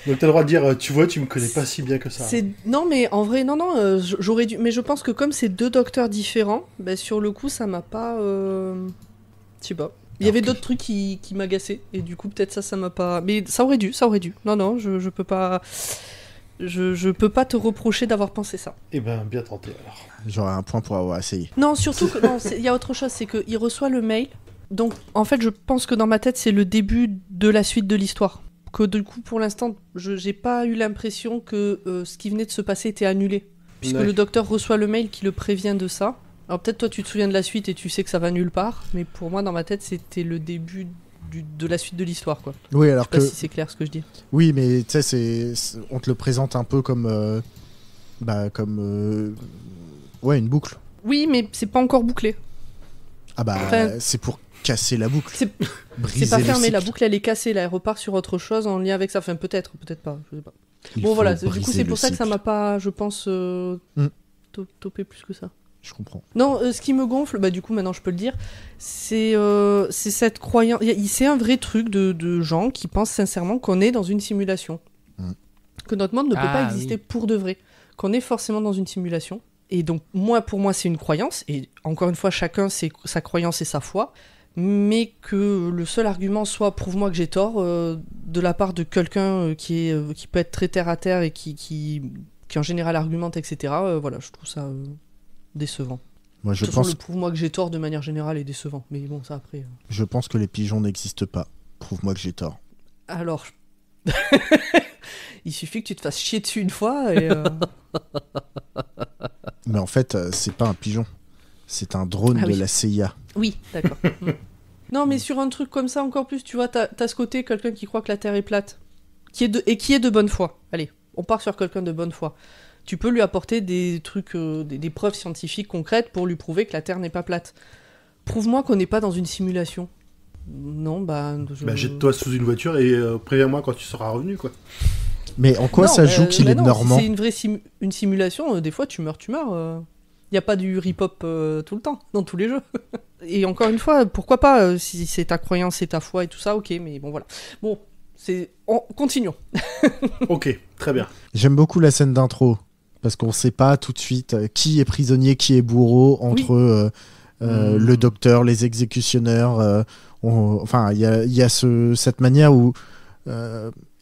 Donc t'as le droit de dire, tu vois, tu me connais pas si bien que ça. Non mais en vrai, non, j'aurais dû... Mais je pense que comme c'est deux docteurs différents, bah, sur le coup ça m'a pas... Je sais pas. Il y avait d'autres trucs qui m'agaçaient, et du coup peut-être ça m'a pas... Mais ça aurait dû. Non, je peux pas... Je peux pas te reprocher d'avoir pensé ça. Eh ben, bien tenté alors. J'aurais un point pour avoir essayé. Non, surtout que... Non, il y a autre chose, c'est qu'il reçoit le mail. Donc, en fait, je pense que dans ma tête, c'est le début de la suite de l'histoire. Que du coup, pour l'instant, j'ai pas eu l'impression que ce qui venait de se passer était annulé. Puisque Ouais. le docteur reçoit le mail qui le prévient de ça. Alors peut-être toi, tu te souviens de la suite et tu sais que ça va nulle part. Mais pour moi, dans ma tête, c'était le début de la suite de l'histoire, quoi. Oui, Je alors sais pas que... si c'est clair ce que je dis. Oui, mais tu sais, on te le présente un peu comme... Ouais, une boucle. Oui, mais c'est pas encore bouclé. Ah bah, Enfin, c'est pour casser la boucle. C'est Briser pas le fermé, la cycle. boucle elle est cassée, là elle repart sur autre chose en lien avec ça. Enfin, peut-être pas, je sais pas. Il Bon faut voilà, du coup briser c'est le pour ça que ça cycle. m'a pas, je pense, topé plus que ça. Je comprends. Non, ce qui me gonfle, bah du coup maintenant je peux le dire, c'est cette croyance. C'est un vrai truc de gens qui pensent sincèrement qu'on est dans une simulation. Que notre monde ne peut pas exister pour de vrai. Qu'on est forcément dans une simulation. Et donc, pour moi, c'est une croyance. Et encore une fois, chacun, c'est sa croyance et sa foi. Mais que le seul argument soit prouve-moi que j'ai tort de la part de quelqu'un qui peut être très terre à terre et qui en général argumente, etc. Voilà, je trouve ça décevant. Moi, De toute façon, le prouve-moi que j'ai tort de manière générale est décevant. Mais bon, ça après. je pense que les pigeons n'existent pas. Prouve-moi que j'ai tort. Alors. Il suffit que tu te fasses chier dessus une fois et. Mais en fait, c'est pas un pigeon. C'est un drone Ah de oui. la CIA. Oui, d'accord. Non, mais sur un truc comme ça, encore plus, tu vois, t'as ce côté, quelqu'un qui croit que la Terre est plate, qui est de bonne foi. Allez, on part sur quelqu'un de bonne foi. Tu peux lui apporter des trucs, des preuves scientifiques concrètes pour lui prouver que la Terre n'est pas plate. Prouve-moi qu'on n'est pas dans une simulation. Non, Bah, jette-toi sous une voiture et préviens-moi quand tu seras revenu, quoi. Mais en quoi Non, ça joue qu'il est non, normand? Si c'est une vraie une simulation, des fois tu meurs. Il n'y a pas du rip-hop tout le temps, dans tous les jeux. Et encore une fois, pourquoi pas, si c'est ta croyance, c'est ta foi et tout ça, ok, mais bon voilà. Bon, continuons. Ok, très bien. J'aime beaucoup la scène d'intro, parce qu'on sait pas tout de suite qui est prisonnier, qui est bourreau, entre le docteur, les exécutionneurs. Enfin, il y a cette manière où...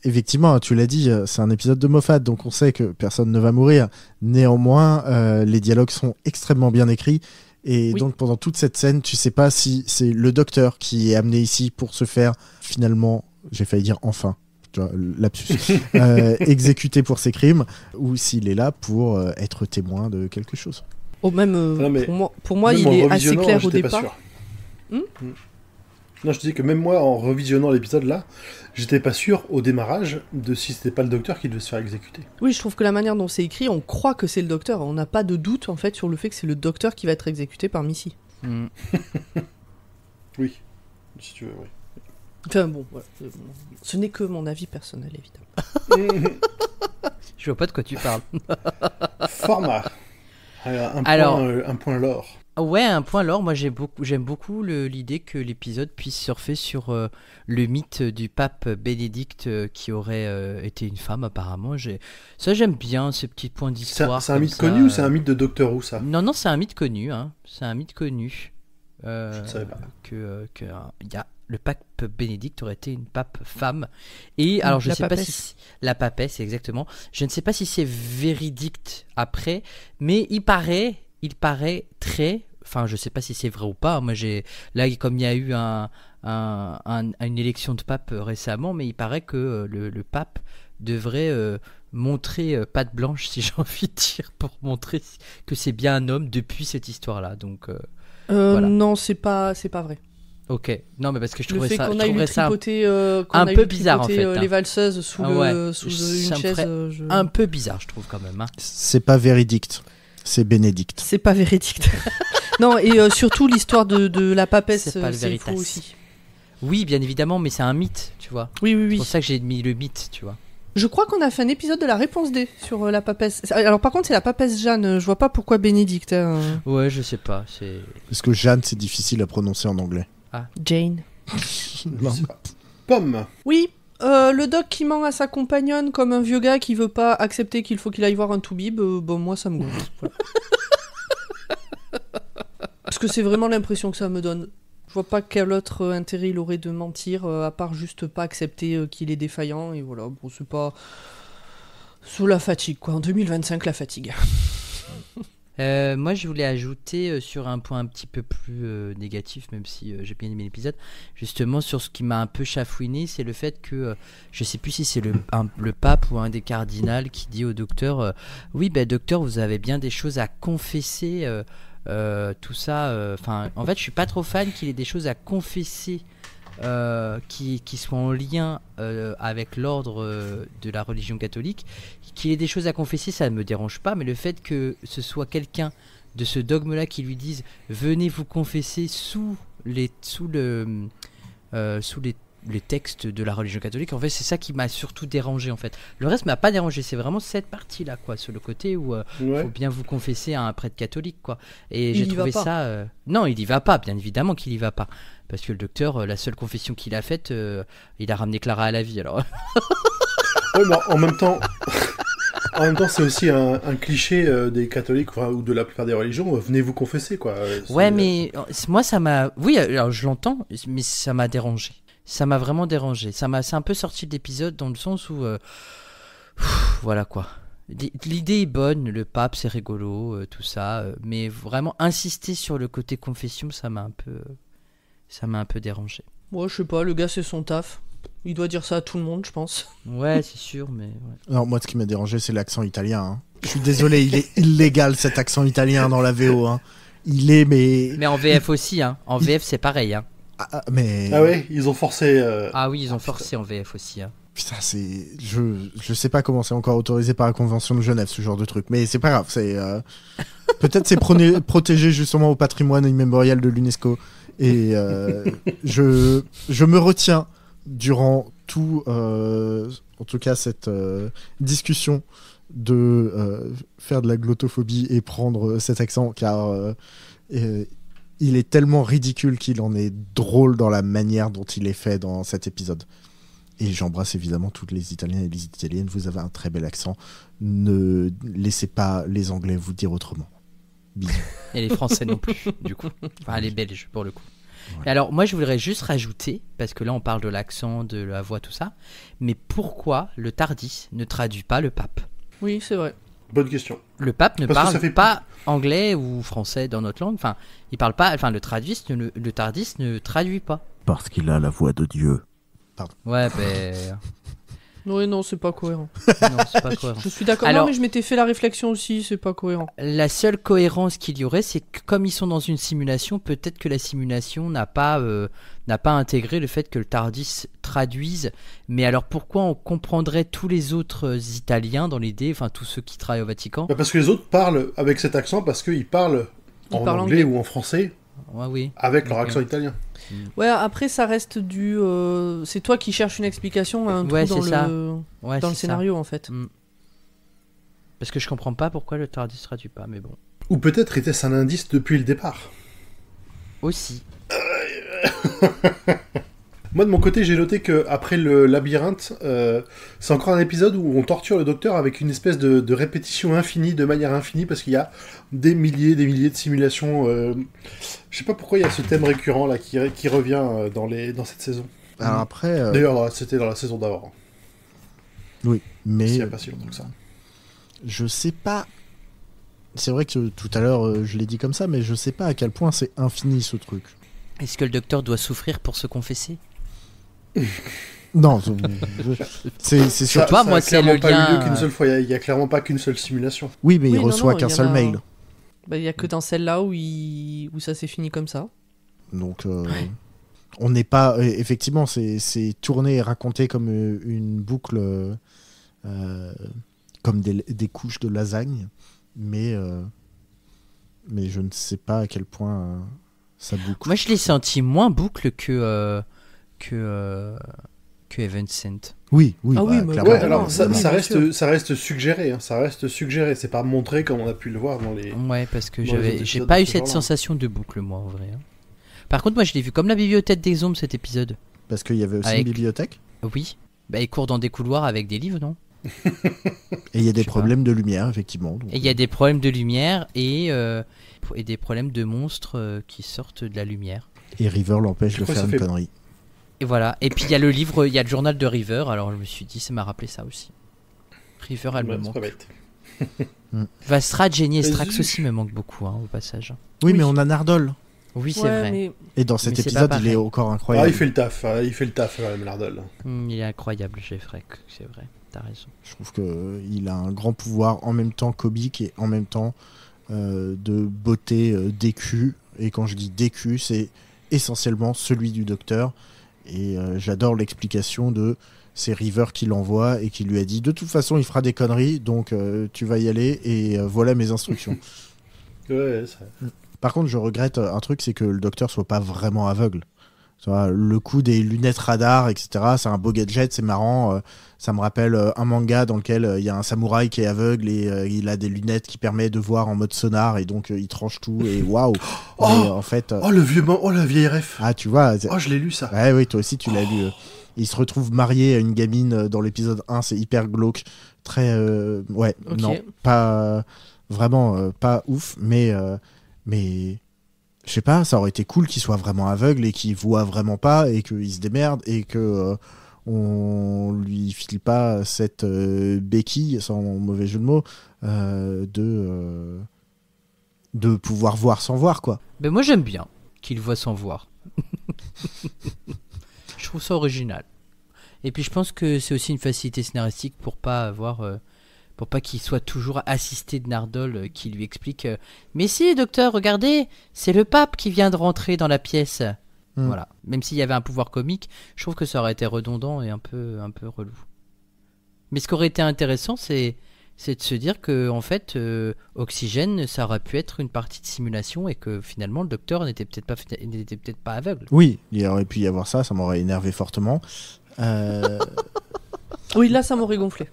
effectivement, tu l'as dit, c'est un épisode de Moffat, donc on sait que personne ne va mourir. Néanmoins, les dialogues sont extrêmement bien écrits. Et donc pendant toute cette scène, tu sais pas si c'est le docteur qui est amené ici pour se faire finalement, j'ai failli dire enfin, tu vois, lapsus, exécuté pour ses crimes, ou s'il est là pour être témoin de quelque chose. Oh, même pour moi il est assez clair au départ. Non, je disais que même moi, en revisionnant l'épisode là, j'étais pas sûr au démarrage de si c'était pas le docteur qui devait se faire exécuter. Oui, je trouve que la manière dont c'est écrit, on croit que c'est le docteur. On n'a pas de doute en fait sur le fait que c'est le docteur qui va être exécuté par Missy. Oui, si tu veux, oui. Enfin bon, voilà. Ce n'est que mon avis personnel, évidemment. Je vois pas de quoi tu parles. Format. Un point lore. Ouais, un point lore. Moi, j'aime beaucoup l'idée que l'épisode puisse surfer sur le mythe du pape Bénédicte qui aurait été une femme, apparemment. Ça, j'aime bien ces petits points d'histoire. C'est un mythe connu ou c'est un mythe de Doctor Who, ça? Non, c'est un mythe connu. Hein. C'est un mythe connu. Je ne savais pas. Le pape Bénédicte aurait été une pape femme. Et alors, je ne sais pas si... La papesse, exactement. Je ne sais pas si c'est véridique après, mais il paraît très... Enfin, je sais pas si c'est vrai ou pas. Moi, là, comme il y a eu une élection de pape récemment, mais il paraît que le pape devrait montrer patte blanche, si j'ai envie de dire, pour montrer que c'est bien un homme depuis cette histoire-là. Donc, voilà. Non, c'est pas vrai. Ok, non, mais parce que je Le trouvais fait ça, qu'on je aille lui trouverais ça tripoter, un peu bizarre, en fait, les valseuses sous, ouais. sous Ça une me chaise. ferait un peu bizarre, je trouve quand même. Hein. C'est pas véridique, c'est Bénédicte. C'est pas véridique. Non, et surtout l'histoire de la papesse, C'est pas le c'est Veritas. faux aussi. Oui, bien évidemment, mais c'est un mythe, tu vois. Oui, oui, C'est oui. pour ça que j'ai mis le mythe, tu vois. Je crois qu'on a fait un épisode de la réponse D sur la papesse. Alors par contre, c'est la papesse Jeanne. Je vois pas pourquoi Bénédicte. Hein. Ouais, je sais pas. C'est Parce que Jeanne, c'est difficile à prononcer en anglais. Jane. Non. Je sais pas. Pomme. Oui, le doc qui ment à sa compagnonne comme un vieux gars qui veut pas accepter qu'il faut qu'il aille voir un toubib, bon, moi ça me gonfle. Voilà. Parce que c'est vraiment l'impression que ça me donne. Je vois pas quel autre intérêt il aurait de mentir, à part juste pas accepter qu'il est défaillant, et voilà, bon, c'est pas... Sous la fatigue, quoi. En 2025, la fatigue. Moi, je voulais ajouter sur un point un petit peu plus négatif, même si j'ai bien aimé l'épisode, justement sur ce qui m'a un peu chafouiné, c'est le fait que, je sais plus si c'est le pape ou un des cardinals qui dit au docteur, oui, ben docteur, vous avez bien des choses à confesser, tout ça. Enfin, en fait, je suis pas trop fan qu'il ait des choses à confesser. Qui soient en lien avec l'ordre de la religion catholique, qu'il ait des choses à confesser, ça ne me dérange pas, mais le fait que ce soit quelqu'un de ce dogme-là qui lui dise venez vous confesser sous les textes de la religion catholique, en fait c'est ça qui m'a surtout dérangé en fait. Le reste m'a pas dérangé, c'est vraiment cette partie-là quoi, sur le côté où faut bien vous confesser à un prêtre catholique quoi. Et j'ai trouvé ça non, il y va pas, bien évidemment qu'il y va pas. Parce que le docteur, la seule confession qu'il a faite, il a ramené Clara à la vie. Alors. Ouais, mais en même temps, c'est aussi un cliché des catholiques ou de la plupart des religions. Venez vous confesser, quoi. Ouais, mais moi, ça m'a. Oui, alors je l'entends, mais ça m'a dérangé. Ça m'a vraiment dérangé. C'est un peu sorti de l'épisode dans le sens où. Voilà quoi. L'idée est bonne, le pape c'est rigolo, tout ça, mais vraiment insister sur le côté confession, ça m'a un peu dérangé. Moi, je sais pas, le gars, c'est son taf. Il doit dire ça à tout le monde, je pense. Ouais, c'est sûr, mais... Ouais. Non, moi, ce qui m'a dérangé, c'est l'accent italien. Hein. Je suis désolé, il est illégal, cet accent italien dans la VO. Hein. Il est, mais... Mais en VF aussi, hein. En VF, c'est pareil, hein. Ah, mais... Ah ouais, ils ont forcé... Ah oui, ils ont forcé en VF aussi, hein. Putain, c'est... Je sais pas comment c'est encore autorisé par la Convention de Genève, ce genre de truc. Mais c'est pas grave, c'est... Peut-être c'est protégé justement au patrimoine immémorial de l'UNESCO. Et je me retiens durant tout, en tout cas cette discussion, de faire de la glottophobie et prendre cet accent, car il est tellement ridicule qu'il en est drôle dans la manière dont il est fait dans cet épisode. Et j'embrasse évidemment toutes les Italiens et les Italiennes, vous avez un très bel accent, ne laissez pas les Anglais vous dire autrement. Bisous. Et les Français non plus, du coup. Enfin, les Belges, pour le coup. Ouais. Et alors, moi, je voudrais juste rajouter, parce que là, on parle de l'accent, de la voix, tout ça, mais pourquoi le Tardis ne traduit pas le pape ? Oui, c'est vrai. Bonne question. Le pape ne parle pas anglais ou français dans notre langue. Enfin, il parle pas. Enfin, le Tardis ne traduit pas. Parce qu'il a la voix de Dieu. Pardon. Ouais, ben... Oui, non, c'est pas cohérent. Non, c'est pas cohérent. Je suis d'accord. Alors, non, mais je m'étais fait la réflexion aussi, c'est pas cohérent. La seule cohérence qu'il y aurait, c'est que comme ils sont dans une simulation, peut-être que la simulation n'a pas intégré le fait que le Tardis traduise. Mais alors pourquoi on comprendrait tous les autres Italiens dans l'idée, enfin tous ceux qui travaillent au Vatican ? Parce que les autres parlent avec cet accent, parce qu'ils parlent en anglais ou en français. Ouais, oui. Avec leur accent italien. Ouais, après ça reste du... c'est toi qui cherches une explication à un trou dans le scénario en fait. Parce que je comprends pas pourquoi le Tardis traduit pas, mais bon. Ou peut-être était-ce un indice depuis le départ. Aussi. Moi de mon côté j'ai noté qu'après le labyrinthe, c'est encore un épisode où on torture le docteur avec une espèce de répétition infinie, de manière infinie, parce qu'il y a des milliers de simulations. Je sais pas pourquoi il y a ce thème récurrent là qui revient dans cette saison. Alors après... D'ailleurs c'était dans la saison d'avant. Oui, mais... Il n'y a pas si longtemps que ça. Je sais pas... C'est vrai que tout à l'heure je l'ai dit comme ça, mais je sais pas à quel point c'est infini ce truc. Est-ce que le docteur doit souffrir pour se confesser ? Non, c'est sûr. Toi, moi, c'est le lien. Qu'une seule fois. Il y a clairement pas qu'une seule simulation. Oui, mais il non, reçoit non, qu'un il y en seul a- mail. Bah, il y a que dans celle-là où ça s'est fini comme ça. Donc, on n'est pas. Effectivement, c'est tourné et raconté comme une boucle, comme des couches de lasagne, mais je ne sais pas à quel point ça boucle. Moi, je l'ai senti moins boucle que Heaven Sent. Oui, Ah oui, mais clairement. Ouais, Ah, alors non, ça, oui, ça bien reste, ça reste suggéré. Ça reste suggéré. C'est pas montré comme on a pu le voir dans les. Ouais, parce que Dans les autres j'ai épisodes pas de eu ce cette genre-là. sensation de boucle, moi, en vrai. Hein. Par contre, moi, je l'ai vu comme la bibliothèque des ombres, cet épisode. Parce qu'il y avait aussi Avec- une bibliothèque Oui. Bah, il court dans des couloirs avec des livres, non? et il y a des Je sais problèmes de lumière, effectivement. donc, Et il y a des problèmes de lumière et des problèmes de monstres qui sortent de la lumière. et River l'empêche Je de crois faire que une ça fait- connerie. Et voilà. Et puis il y a le livre, il y a le journal de River. Alors je me suis dit, ça m'a rappelé ça aussi. River, elle Ouais, me c'est pas manque. bête. Vastrad, Jenny et Mais Strax zut. aussi me manquent beaucoup, hein, au passage. Oui, Oui. mais on a Nardole. Oui, c'est Ouais, vrai. mais Et dans cet Mais c'est pas épisode, il pareil. est encore Ah, incroyable. il fait le taf. Il fait le taf, quand même, Lardol. Il est incroyable, Jeffrey. C'est vrai. T'as raison. Je trouve qu'il a un grand pouvoir en même temps comique et en même temps de beauté d'écu. Et quand je dis d'écu, c'est essentiellement celui du docteur. Et j'adore l'explication de c'est River qui l'envoie et qui lui a dit de toute façon il fera des conneries, donc tu vas y aller et voilà mes instructions. Ouais, ça. Par contre, je regrette un truc, c'est que le docteur soit pas vraiment aveugle. Tu vois, le coup des lunettes radar, etc., c'est un beau gadget, c'est marrant. Ça me rappelle un manga dans lequel il y a un samouraï qui est aveugle et il a des lunettes qui permettent de voir en mode sonar et donc il tranche tout et waouh. Oh Mais, en fait, Oh, la vieille ref. ah tu vois, Oh, je l'ai lu, ça. ouais, oui, toi aussi tu l'as lu. Il se retrouve marié à une gamine dans l'épisode 1, c'est hyper glauque, très ouais, Ok. non, pas vraiment pas ouf, mais je sais pas, ça aurait été cool qu'il soit vraiment aveugle et qu'il voit vraiment pas et qu'il se démerde et que on lui file pas cette béquille, sans mauvais jeu de mots, de pouvoir voir sans voir, quoi. Ben moi j'aime bien qu'il voit sans voir. Je trouve ça original. Et puis je pense que c'est aussi une facilité scénaristique pour pas avoir, pour pas qu'il soit toujours assisté de Nardole qui lui explique mais si docteur, regardez, c'est le pape qui vient de rentrer dans la pièce. Voilà. Même s'il y avait un pouvoir comique, je trouve que ça aurait été redondant et un peu relou. Mais ce qui aurait été intéressant, c'est de se dire que en fait, Oxygène, ça aurait pu être une partie de simulation et que finalement le docteur n'était peut-être pas aveugle. Oui, il aurait pu y avoir ça, ça m'aurait énervé fortement. oui, là, ça m'aurait gonflé.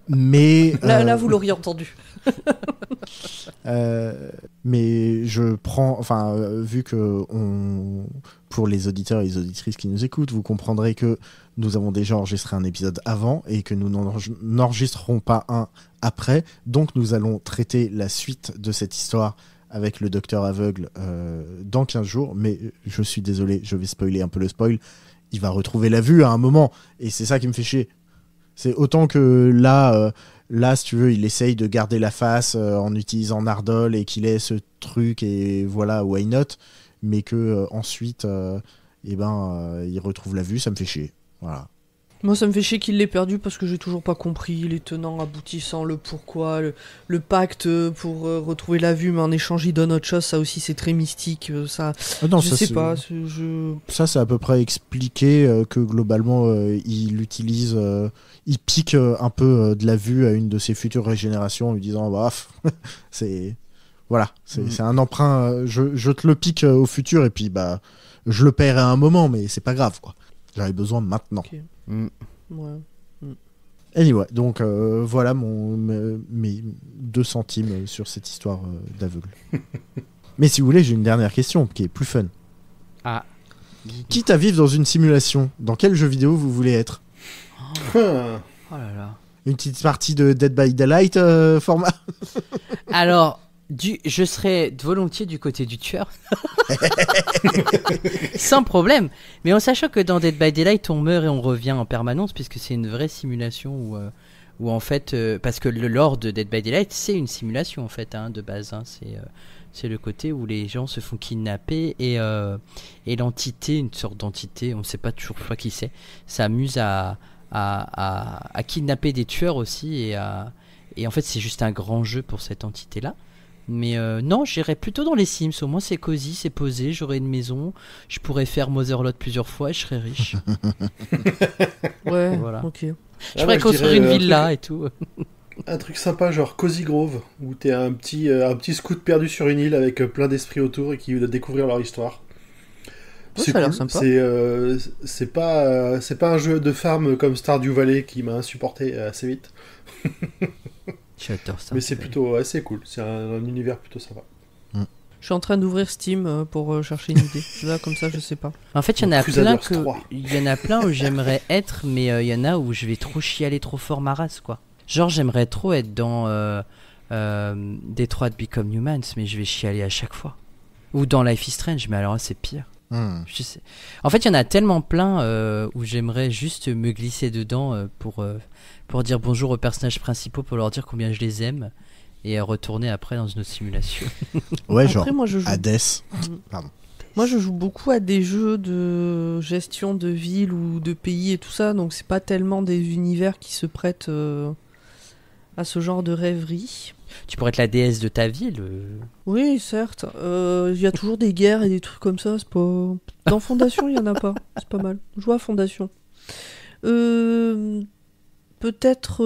Mais Là, vous l'auriez entendu. mais je prends, vu que pour les auditeurs et les auditrices qui nous écoutent, vous comprendrez que nous avons déjà enregistré un épisode avant et que nous n'enregistrerons pas un après. Donc nous allons traiter la suite de cette histoire avec le docteur aveugle dans 15 jours. Mais je suis désolé, je vais spoiler un peu le spoil. Il va retrouver la vue à un moment et c'est ça qui me fait chier. C'est autant que là, si tu veux, il essaye de garder la face en utilisant Nardole et qu'il ait ce truc et voilà, why not. Mais que ensuite, il retrouve la vue, ça me fait chier. Voilà. Moi, ça me fait chier qu'il l'ait perdu parce que j'ai toujours pas compris les tenants, aboutissants, le pourquoi, le pacte pour retrouver la vue, mais en échange, il donne autre chose. Ça aussi, c'est très mystique. Ça, Non, je ça, sais c'est- pas. Ça, c'est à peu près expliqué que globalement, il utilise, il pique un peu de la vue à une de ses futures régénérations en lui disant, bah, c'est, voilà, c'est un emprunt. Je te le pique au futur et puis bah, je le paierai à un moment, mais c'est pas grave, quoi. J'avais besoin maintenant. Ok. Ouais. Anyway, donc voilà mes 2 centimes sur cette histoire d'aveugle. Mais si vous voulez, j'ai une dernière question qui est plus fun. Ah. Quitte à vivre dans une simulation, dans quel jeu vidéo vous voulez être? Oh là là. Une petite partie de Dead by Daylight format? Alors, je serais volontiers du côté du tueur. Sans problème. Mais en sachant que dans Dead by Daylight, on meurt et on revient en permanence, puisque c'est une vraie simulation où en fait, parce que le lore de Dead by Daylight, c'est une simulation en fait, de base. C'est le côté où les gens se font kidnapper et l'entité, une sorte d'entité, on ne sait pas toujours pas qui c'est, s'amuse à kidnapper des tueurs aussi et en fait c'est juste un grand jeu pour cette entité-là. Mais non, j'irais plutôt dans les Sims. Au moins c'est cosy, c'est posé, j'aurais une maison, je pourrais faire Motherlode plusieurs fois et je serais riche. Ouais, Voilà. ok. Je pourrais construire une villa et tout. Un truc sympa, genre Cozy Grove, où t'es un petit scout perdu sur une île avec plein d'esprits autour et qui veulent découvrir leur histoire. Ouais, C'est ça a l'air cool. sympa. C'est pas un jeu de farm comme Stardew Valley qui m'a insupporté assez vite. J'adore ça. Mais c'est plutôt assez cool. C'est un univers plutôt sympa. Je suis en train d'ouvrir Steam pour chercher une idée. Là, comme ça, je sais pas. En fait, il y en a Crusaders plein 3. il y en a plein où j'aimerais être, mais il y en a où je vais trop chialer trop fort ma race, quoi. Genre, j'aimerais trop être dans Detroit Become Humans, mais je vais chialer à chaque fois. Ou dans Life is Strange, mais alors là, c'est pire. Je sais. En fait, il y en a tellement plein où j'aimerais juste me glisser dedans pour dire bonjour aux personnages principaux, pour leur dire combien je les aime, et retourner après dans une autre simulation. Ouais, Après, genre moi, je joue... Hades. Pardon. Moi, je joue beaucoup à des jeux de gestion de ville ou de pays et tout ça, donc c'est pas tellement des univers qui se prêtent à ce genre de rêverie. Tu pourrais être la déesse de ta ville. Oui, certes. Il y a toujours des guerres et des trucs comme ça. C'est pas... Dans Fondation, il y en a pas. C'est pas mal. Je joue à Fondation. Peut-être...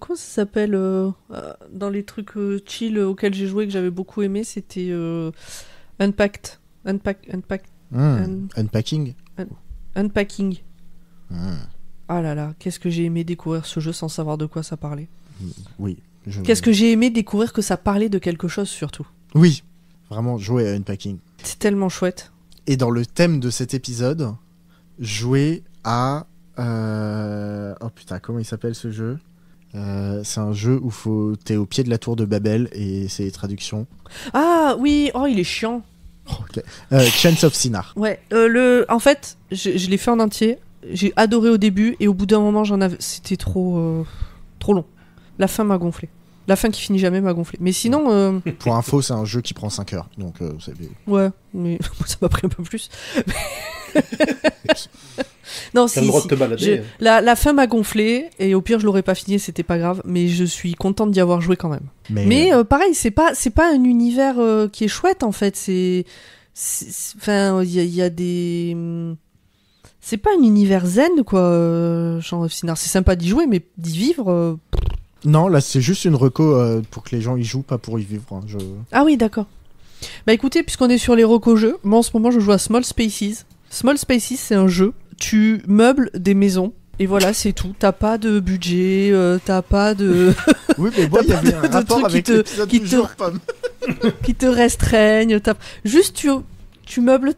comment ça s'appelle dans les trucs chill auxquels j'ai joué que j'avais beaucoup aimé, c'était Unpacked. Unpacking. Unpacking. Ah là là, qu'est-ce que j'ai aimé découvrir ce jeu sans savoir de quoi ça parlait. Oui. Qu'est-ce que j'ai aimé découvrir que ça parlait de quelque chose surtout. Oui, vraiment jouer à Unpacking. C'est tellement chouette. Et dans le thème de cet épisode, jouer à... Oh putain, comment il s'appelle ce jeu ? C'est un jeu où t'es au pied de la tour de Babel et c'est les traductions. Ah oui, oh il est chiant. Okay. Chains of Sinar. Ouais, en fait, je l'ai fait en entier. J'ai adoré au début et au bout d'un moment, c'était trop long. La fin m'a gonflé. La fin qui finit jamais m'a gonflé. Mais sinon... Pour info, c'est un jeu qui prend 5 heures. Donc, ouais, mais ça m'a pris un peu plus. Non, T'as le droit de te balader. La fin m'a gonflé et au pire, je l'aurais pas fini, c'était pas grave. Mais je suis contente d'y avoir joué quand même. Mais pareil, c'est pas un univers qui est chouette en fait. Enfin, il y a des... C'est pas un univers zen, quoi, Chains of Sinar. C'est sympa d'y jouer, mais d'y vivre... Non, là, c'est juste une reco pour que les gens y jouent, pas pour y vivre. Hein, Ah oui, d'accord. Bah écoutez, puisqu'on est sur les recos jeux, moi en ce moment, je joue à Small Spaces. Small Spaces, c'est un jeu. Tu meubles des maisons. Et voilà, c'est tout. T'as pas de budget, t'as pas de... Oui, mais bon, il y avait un rapport avec l'épisode du jour, Pomme. qui te restreignent. Juste, tu meubles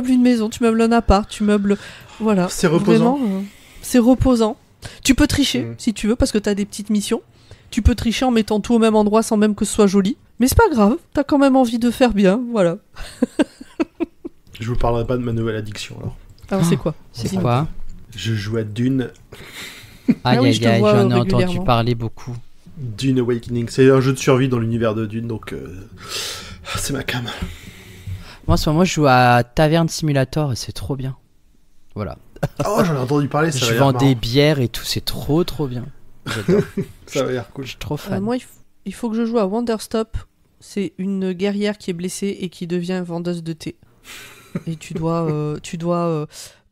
une maison, tu meubles un appart, tu meubles... Voilà. C'est reposant. Vraiment, c'est reposant. Tu peux tricher, si tu veux, parce que t'as des petites missions. Tu peux tricher en mettant tout au même endroit sans même que ce soit joli. Mais c'est pas grave, t'as quand même envie de faire bien, voilà. Je vous parlerai pas de ma nouvelle addiction, alors. Alors c'est quoi ? C'est quoi ? Je joue à Dune. Aïe, oui, je te aïe, vois j'en ai entendu régulièrement. parler beaucoup. Dune Awakening. C'est un jeu de survie dans l'univers de Dune, donc... c'est ma cam. Moi, en ce moment, je joue à Tavern Simulator et c'est trop bien. Voilà. Oh, j'en ai entendu parler, ça Je va l'air vends marrant. des bières et tout, c'est trop bien. J'adore. Ça va l'air cool. Je suis trop fan. Moi, il faut que je joue à Wonderstop. C'est une guerrière qui est blessée et qui devient vendeuse de thé. Et tu dois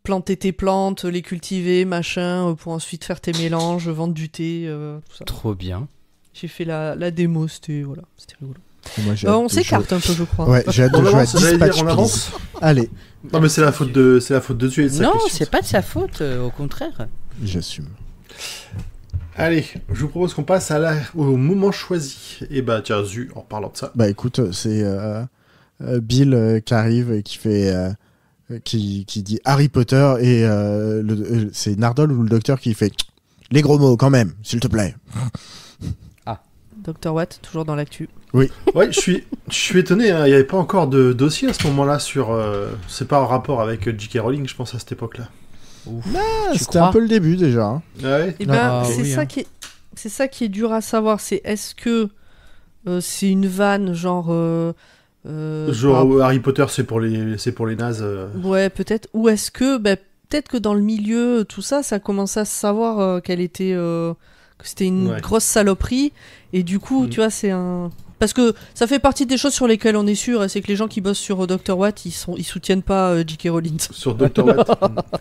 planter tes plantes, les cultiver, machin, pour ensuite faire tes mélanges, vendre du thé, tout ça. Trop bien. J'ai fait la démo, c'était rigolo. Moi, j'ai hâte On de s'écarte un peu, je crois. jouer. Ouais, j'ai hâte de On jouer à avance, j'allais dire, Dispatch on avance. Please. Allez, Non, mais c'est la faute de Dieu et de sa Non, question. c'est pas de sa faute, au contraire. j'assume. Allez, je vous propose qu'on passe au moment choisi. Et bah tiens, Zu, en parlant de ça. Bah écoute, c'est Bill qui arrive et qui fait... qui dit Harry Potter et c'est Nardole ou le docteur qui fait les gros mots quand même, s'il te plaît. Dr. Watt, toujours dans l'actu. Ouais, je suis étonné, hein, il n'y avait pas encore de dossier à ce moment-là sur... c'est pas en rapport avec J.K. Rowling, je pense, à cette époque-là. Ouf. Ah, Tu c'était crois un peu le début déjà. Hein. Ah ouais. Et ben, Ah, c'est oui, ça hein. qui est... C'est ça qui est dur à savoir, c'est est-ce que c'est une vanne genre... Harry Potter, c'est pour les nazes. Ouais, peut-être. Ou est-ce que, peut-être que dans le milieu, tout ça, ça commence à se savoir qu'elle était... que c'était une grosse saloperie. Et du coup, tu vois, c'est un... Parce que ça fait partie des choses sur lesquelles on est sûr, et c'est que les gens qui bossent sur Dr. Watt, ils soutiennent pas J.K. Rowling. Sur Dr. Watt.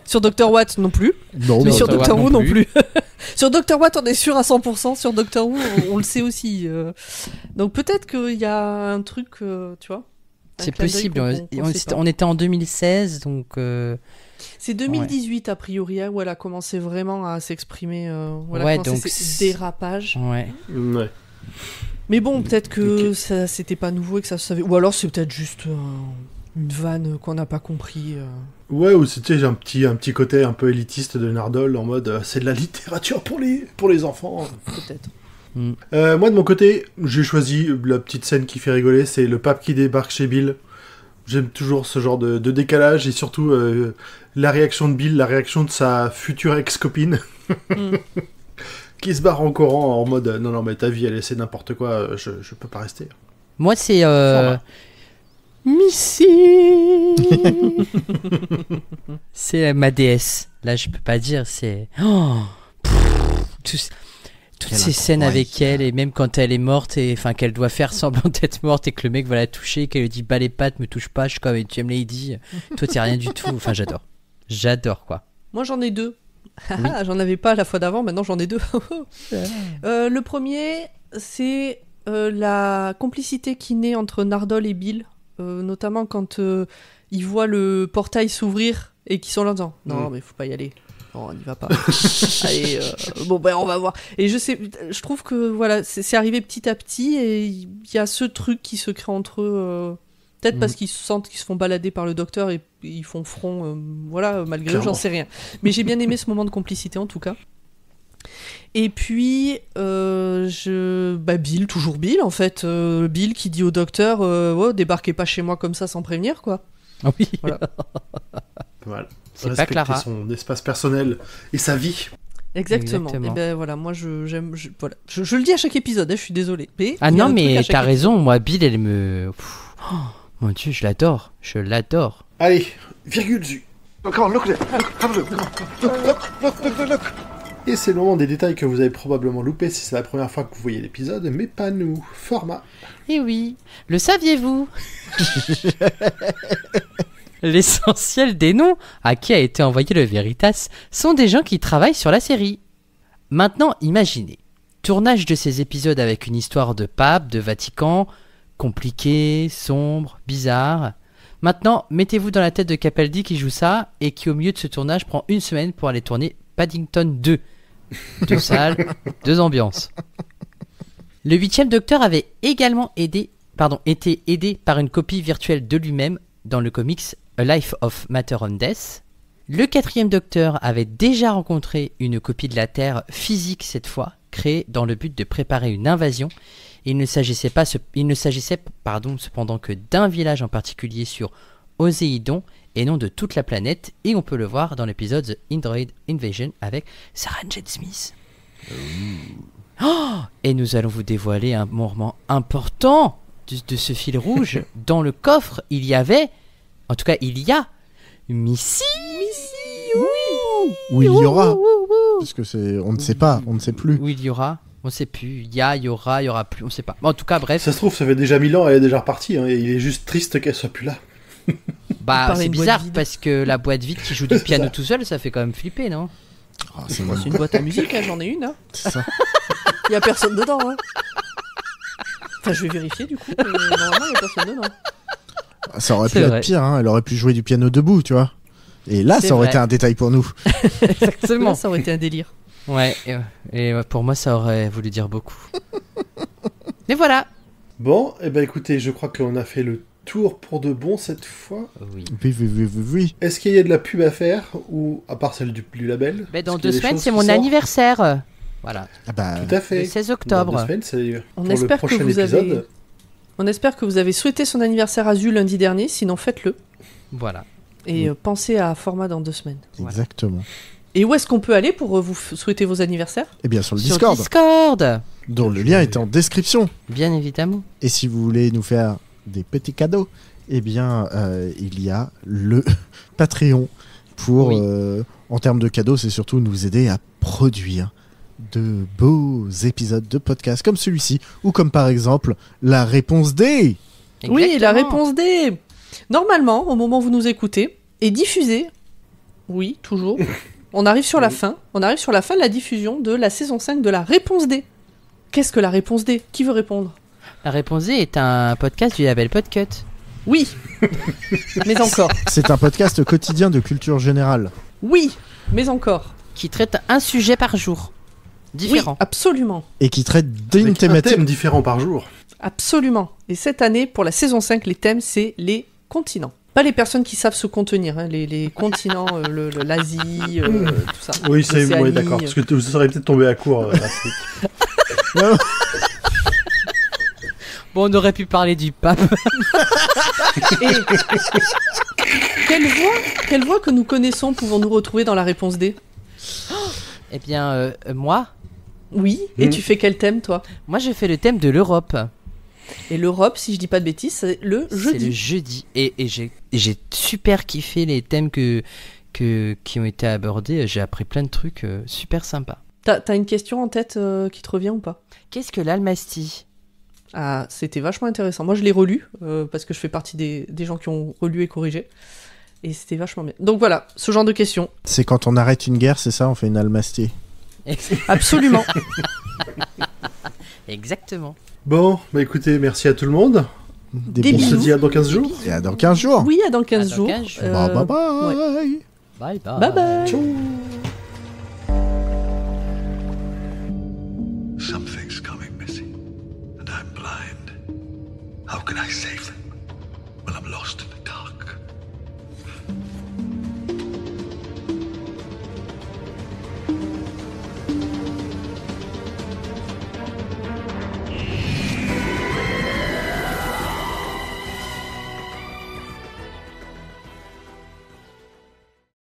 Sur Dr. Watt non plus. Non, mais bah, sur Dr. Dr. Watt Who non non plus. Sur Dr. Watt, on est sûr à 100%. Sur Dr. Who, on le sait aussi. Donc peut-être qu'il y a un truc, tu vois. C'est possible. On était en 2016, donc. C'est 2018 a priori où elle a commencé vraiment à s'exprimer. Ouais, donc ses dérapages. Ouais. Ouais. Mais bon, peut-être que ça c'était pas nouveau et que ça se savait. Ou alors c'est peut-être juste une vanne qu'on n'a pas compris. Ouais, ou c'était un petit côté un peu élitiste de Nardole en mode c'est de la littérature pour les enfants. Peut-être. Moi de mon côté, j'ai choisi la petite scène qui fait rigoler, c'est le pape qui débarque chez Bill. J'aime toujours ce genre de décalage et surtout la réaction de Bill, la réaction de sa future ex-copine. Qui se barre en courant en mode non mais ta vie elle essaie n'importe quoi, je peux pas rester. Moi c'est Missy. C'est ma déesse. Là je peux pas dire, c'est toutes ces scènes avec elle, et même quand elle est morte et enfin qu'elle doit faire semblant d'être morte et que le mec va la toucher, qu'elle lui dit bah les pattes me touche pas, je suis comme tu aimes Lady, toi t'es rien du tout. Enfin j'adore quoi. Moi j'en ai deux. J'en avais pas la fois d'avant, maintenant j'en ai deux. Le premier, c'est la complicité qui naît entre Nardole et Bill, notamment quand ils voient le portail s'ouvrir et qu'ils sont là en disant non mais faut pas y aller, non on n'y va pas. Allez, bon on va voir. Et je trouve que voilà, c'est arrivé petit à petit et il y a ce truc qui se crée entre eux. Peut-être parce qu'ils sentent qu'ils se font balader par le docteur et ils font front, malgré eux, j'en sais rien. Mais j'ai bien aimé ce moment de complicité en tout cas. Et puis, Bill, toujours Bill en fait. Bill qui dit au docteur débarquez pas chez moi comme ça sans prévenir quoi. Ah oui. Voilà. C'est pas Clara. Son espace personnel et sa vie. Exactement. Et ben voilà, moi j'aime. Voilà. Je le dis à chaque épisode, je suis désolée. Mais non, mais t'as raison, moi, Bill, elle me. Mon Dieu, je l'adore. Allez, virgule Zu. Oh, come on, look at it. Have a look. Look. Et c'est le moment des détails que vous avez probablement loupé si c'est la première fois que vous voyez l'épisode, mais pas nous. Format. Eh oui, le saviez-vous? L'essentiel des noms à qui a été envoyé le Veritas sont des gens qui travaillent sur la série. Maintenant, imaginez. Tournage de ces épisodes avec une histoire de pape, de Vatican, compliqué, sombre, bizarre. Maintenant, mettez-vous dans la tête de Capaldi qui joue ça et qui au milieu de ce tournage prend une semaine pour aller tourner Paddington 2. 2 salles, 2 ambiances. Le 8e Docteur avait également été aidé par une copie virtuelle de lui-même dans le comics A Life of Matter on Death. Le 4e Docteur avait déjà rencontré une copie de la Terre physique cette fois, créée dans le but de préparer une invasion. Il ne s'agissait cependant que d'un village en particulier sur Oséidon et non de toute la planète, et on peut le voir dans l'épisode The Android Invasion avec Sarah Jane Smith. Et nous allons vous dévoiler un moment important de ce fil rouge. Dans le coffre, il y a Missy. Oui. Où il y aura. Parce que on ne sait pas, on ne sait plus. Où il y aura. On sait plus, il y aura plus, on sait pas. En tout cas, bref. Ça se trouve, ça fait déjà 1000 ans, elle est déjà repartie, et il est juste triste qu'elle soit plus là. C'est bizarre, parce que la boîte vide qui joue du piano tout seul, ça fait quand même flipper, non? C'est une boîte à musique, j'en ai une. Hein. C'est ça. Il y a personne dedans. Hein. Enfin, je vais vérifier du coup, mais normalement, il y a personne dedans. Ça aurait pu être pire, hein. Elle aurait pu jouer du piano debout, tu vois. Et là, ça aurait été un détail pour nous. Exactement. Là, ça aurait été un délire. Ouais, et pour moi, ça aurait voulu dire beaucoup. Mais voilà. Bon, écoutez, je crois qu'on a fait le tour pour de bon cette fois. Oui. Est-ce qu'il y a de la pub à faire, ou à part celle du label? Dans 2 semaines, c'est mon anniversaire. Voilà. Tout à fait. Le 16 octobre. Dans 2 semaines, c'est On pour espère le prochain que vous épisode. avez... On espère que vous avez souhaité son anniversaire à Zu lundi dernier, sinon faites-le. Voilà. Et pensez à format dans 2 semaines. Exactement. Et où est-ce qu'on peut aller pour vous souhaiter vos anniversaires ? Et bien sur le Sur Discord, Discord, dont le lien est en description. bien évidemment. Et si vous voulez nous faire des petits cadeaux, eh bien, il y a le Patreon pour, Oui. en termes de cadeaux, c'est surtout nous aider à produire de beaux épisodes de podcast comme celui-ci, ou comme par exemple la réponse D. Oui, la Exactement. réponse D. Normalement, au moment où vous nous écoutez, est diffusée. Oui, toujours. On arrive sur la fin. On arrive sur la fin de la diffusion de la saison 5 de la réponse D. Qu'est-ce que la réponse D ? Qui veut répondre ? La réponse D est un podcast du label Podcut. Oui. Mais encore. C'est un podcast quotidien de culture générale. Oui. Mais encore. Qui traite un sujet par jour. Différent. Oui, absolument. Et qui traite d'une Avec un thématique. thème différent par jour. Absolument. Et cette année, pour la saison 5, les thèmes, c'est les continents. Pas les personnes qui savent se contenir, hein, les continents, l'Asie, tout ça. Oui, c'est L'Océanie. ouais, d'accord. Parce que vous seriez peut-être tombé à court. Astrid. Bon, on aurait pu parler du pape. Et quelle voix que nous connaissons pouvons-nous retrouver dans la réponse D ? Eh bien, moi, Oui. Et tu fais quel thème, toi ? moi je fais le thème de l'Europe. Et l'Europe, si je dis pas de bêtises, c'est le C'est le jeudi. jeudi. Et j'ai super kiffé les thèmes qui ont été abordés. J'ai appris plein de trucs super sympas. T'as une question en tête qui te revient ou pas ? Qu'est-ce que l'almastie ? Ah, c'était vachement intéressant. Moi, je l'ai relu, parce que je fais partie des gens qui ont relu et corrigé. Et c'était vachement bien. Donc voilà, ce genre de questions. C'est quand on arrête une guerre, c'est ça, on fait une almastie. Absolument. Exactement. Bon, bah écoutez, merci à tout le monde. Des On se bisous. dit à dans 15 jours. Et à dans 15 jours. Oui, à dans 15 À dans jours. 15 jours. Bye bye bye. ouais. Bye bye. Bye bye. Something's coming, Missy, and I'm blind. How can I save them?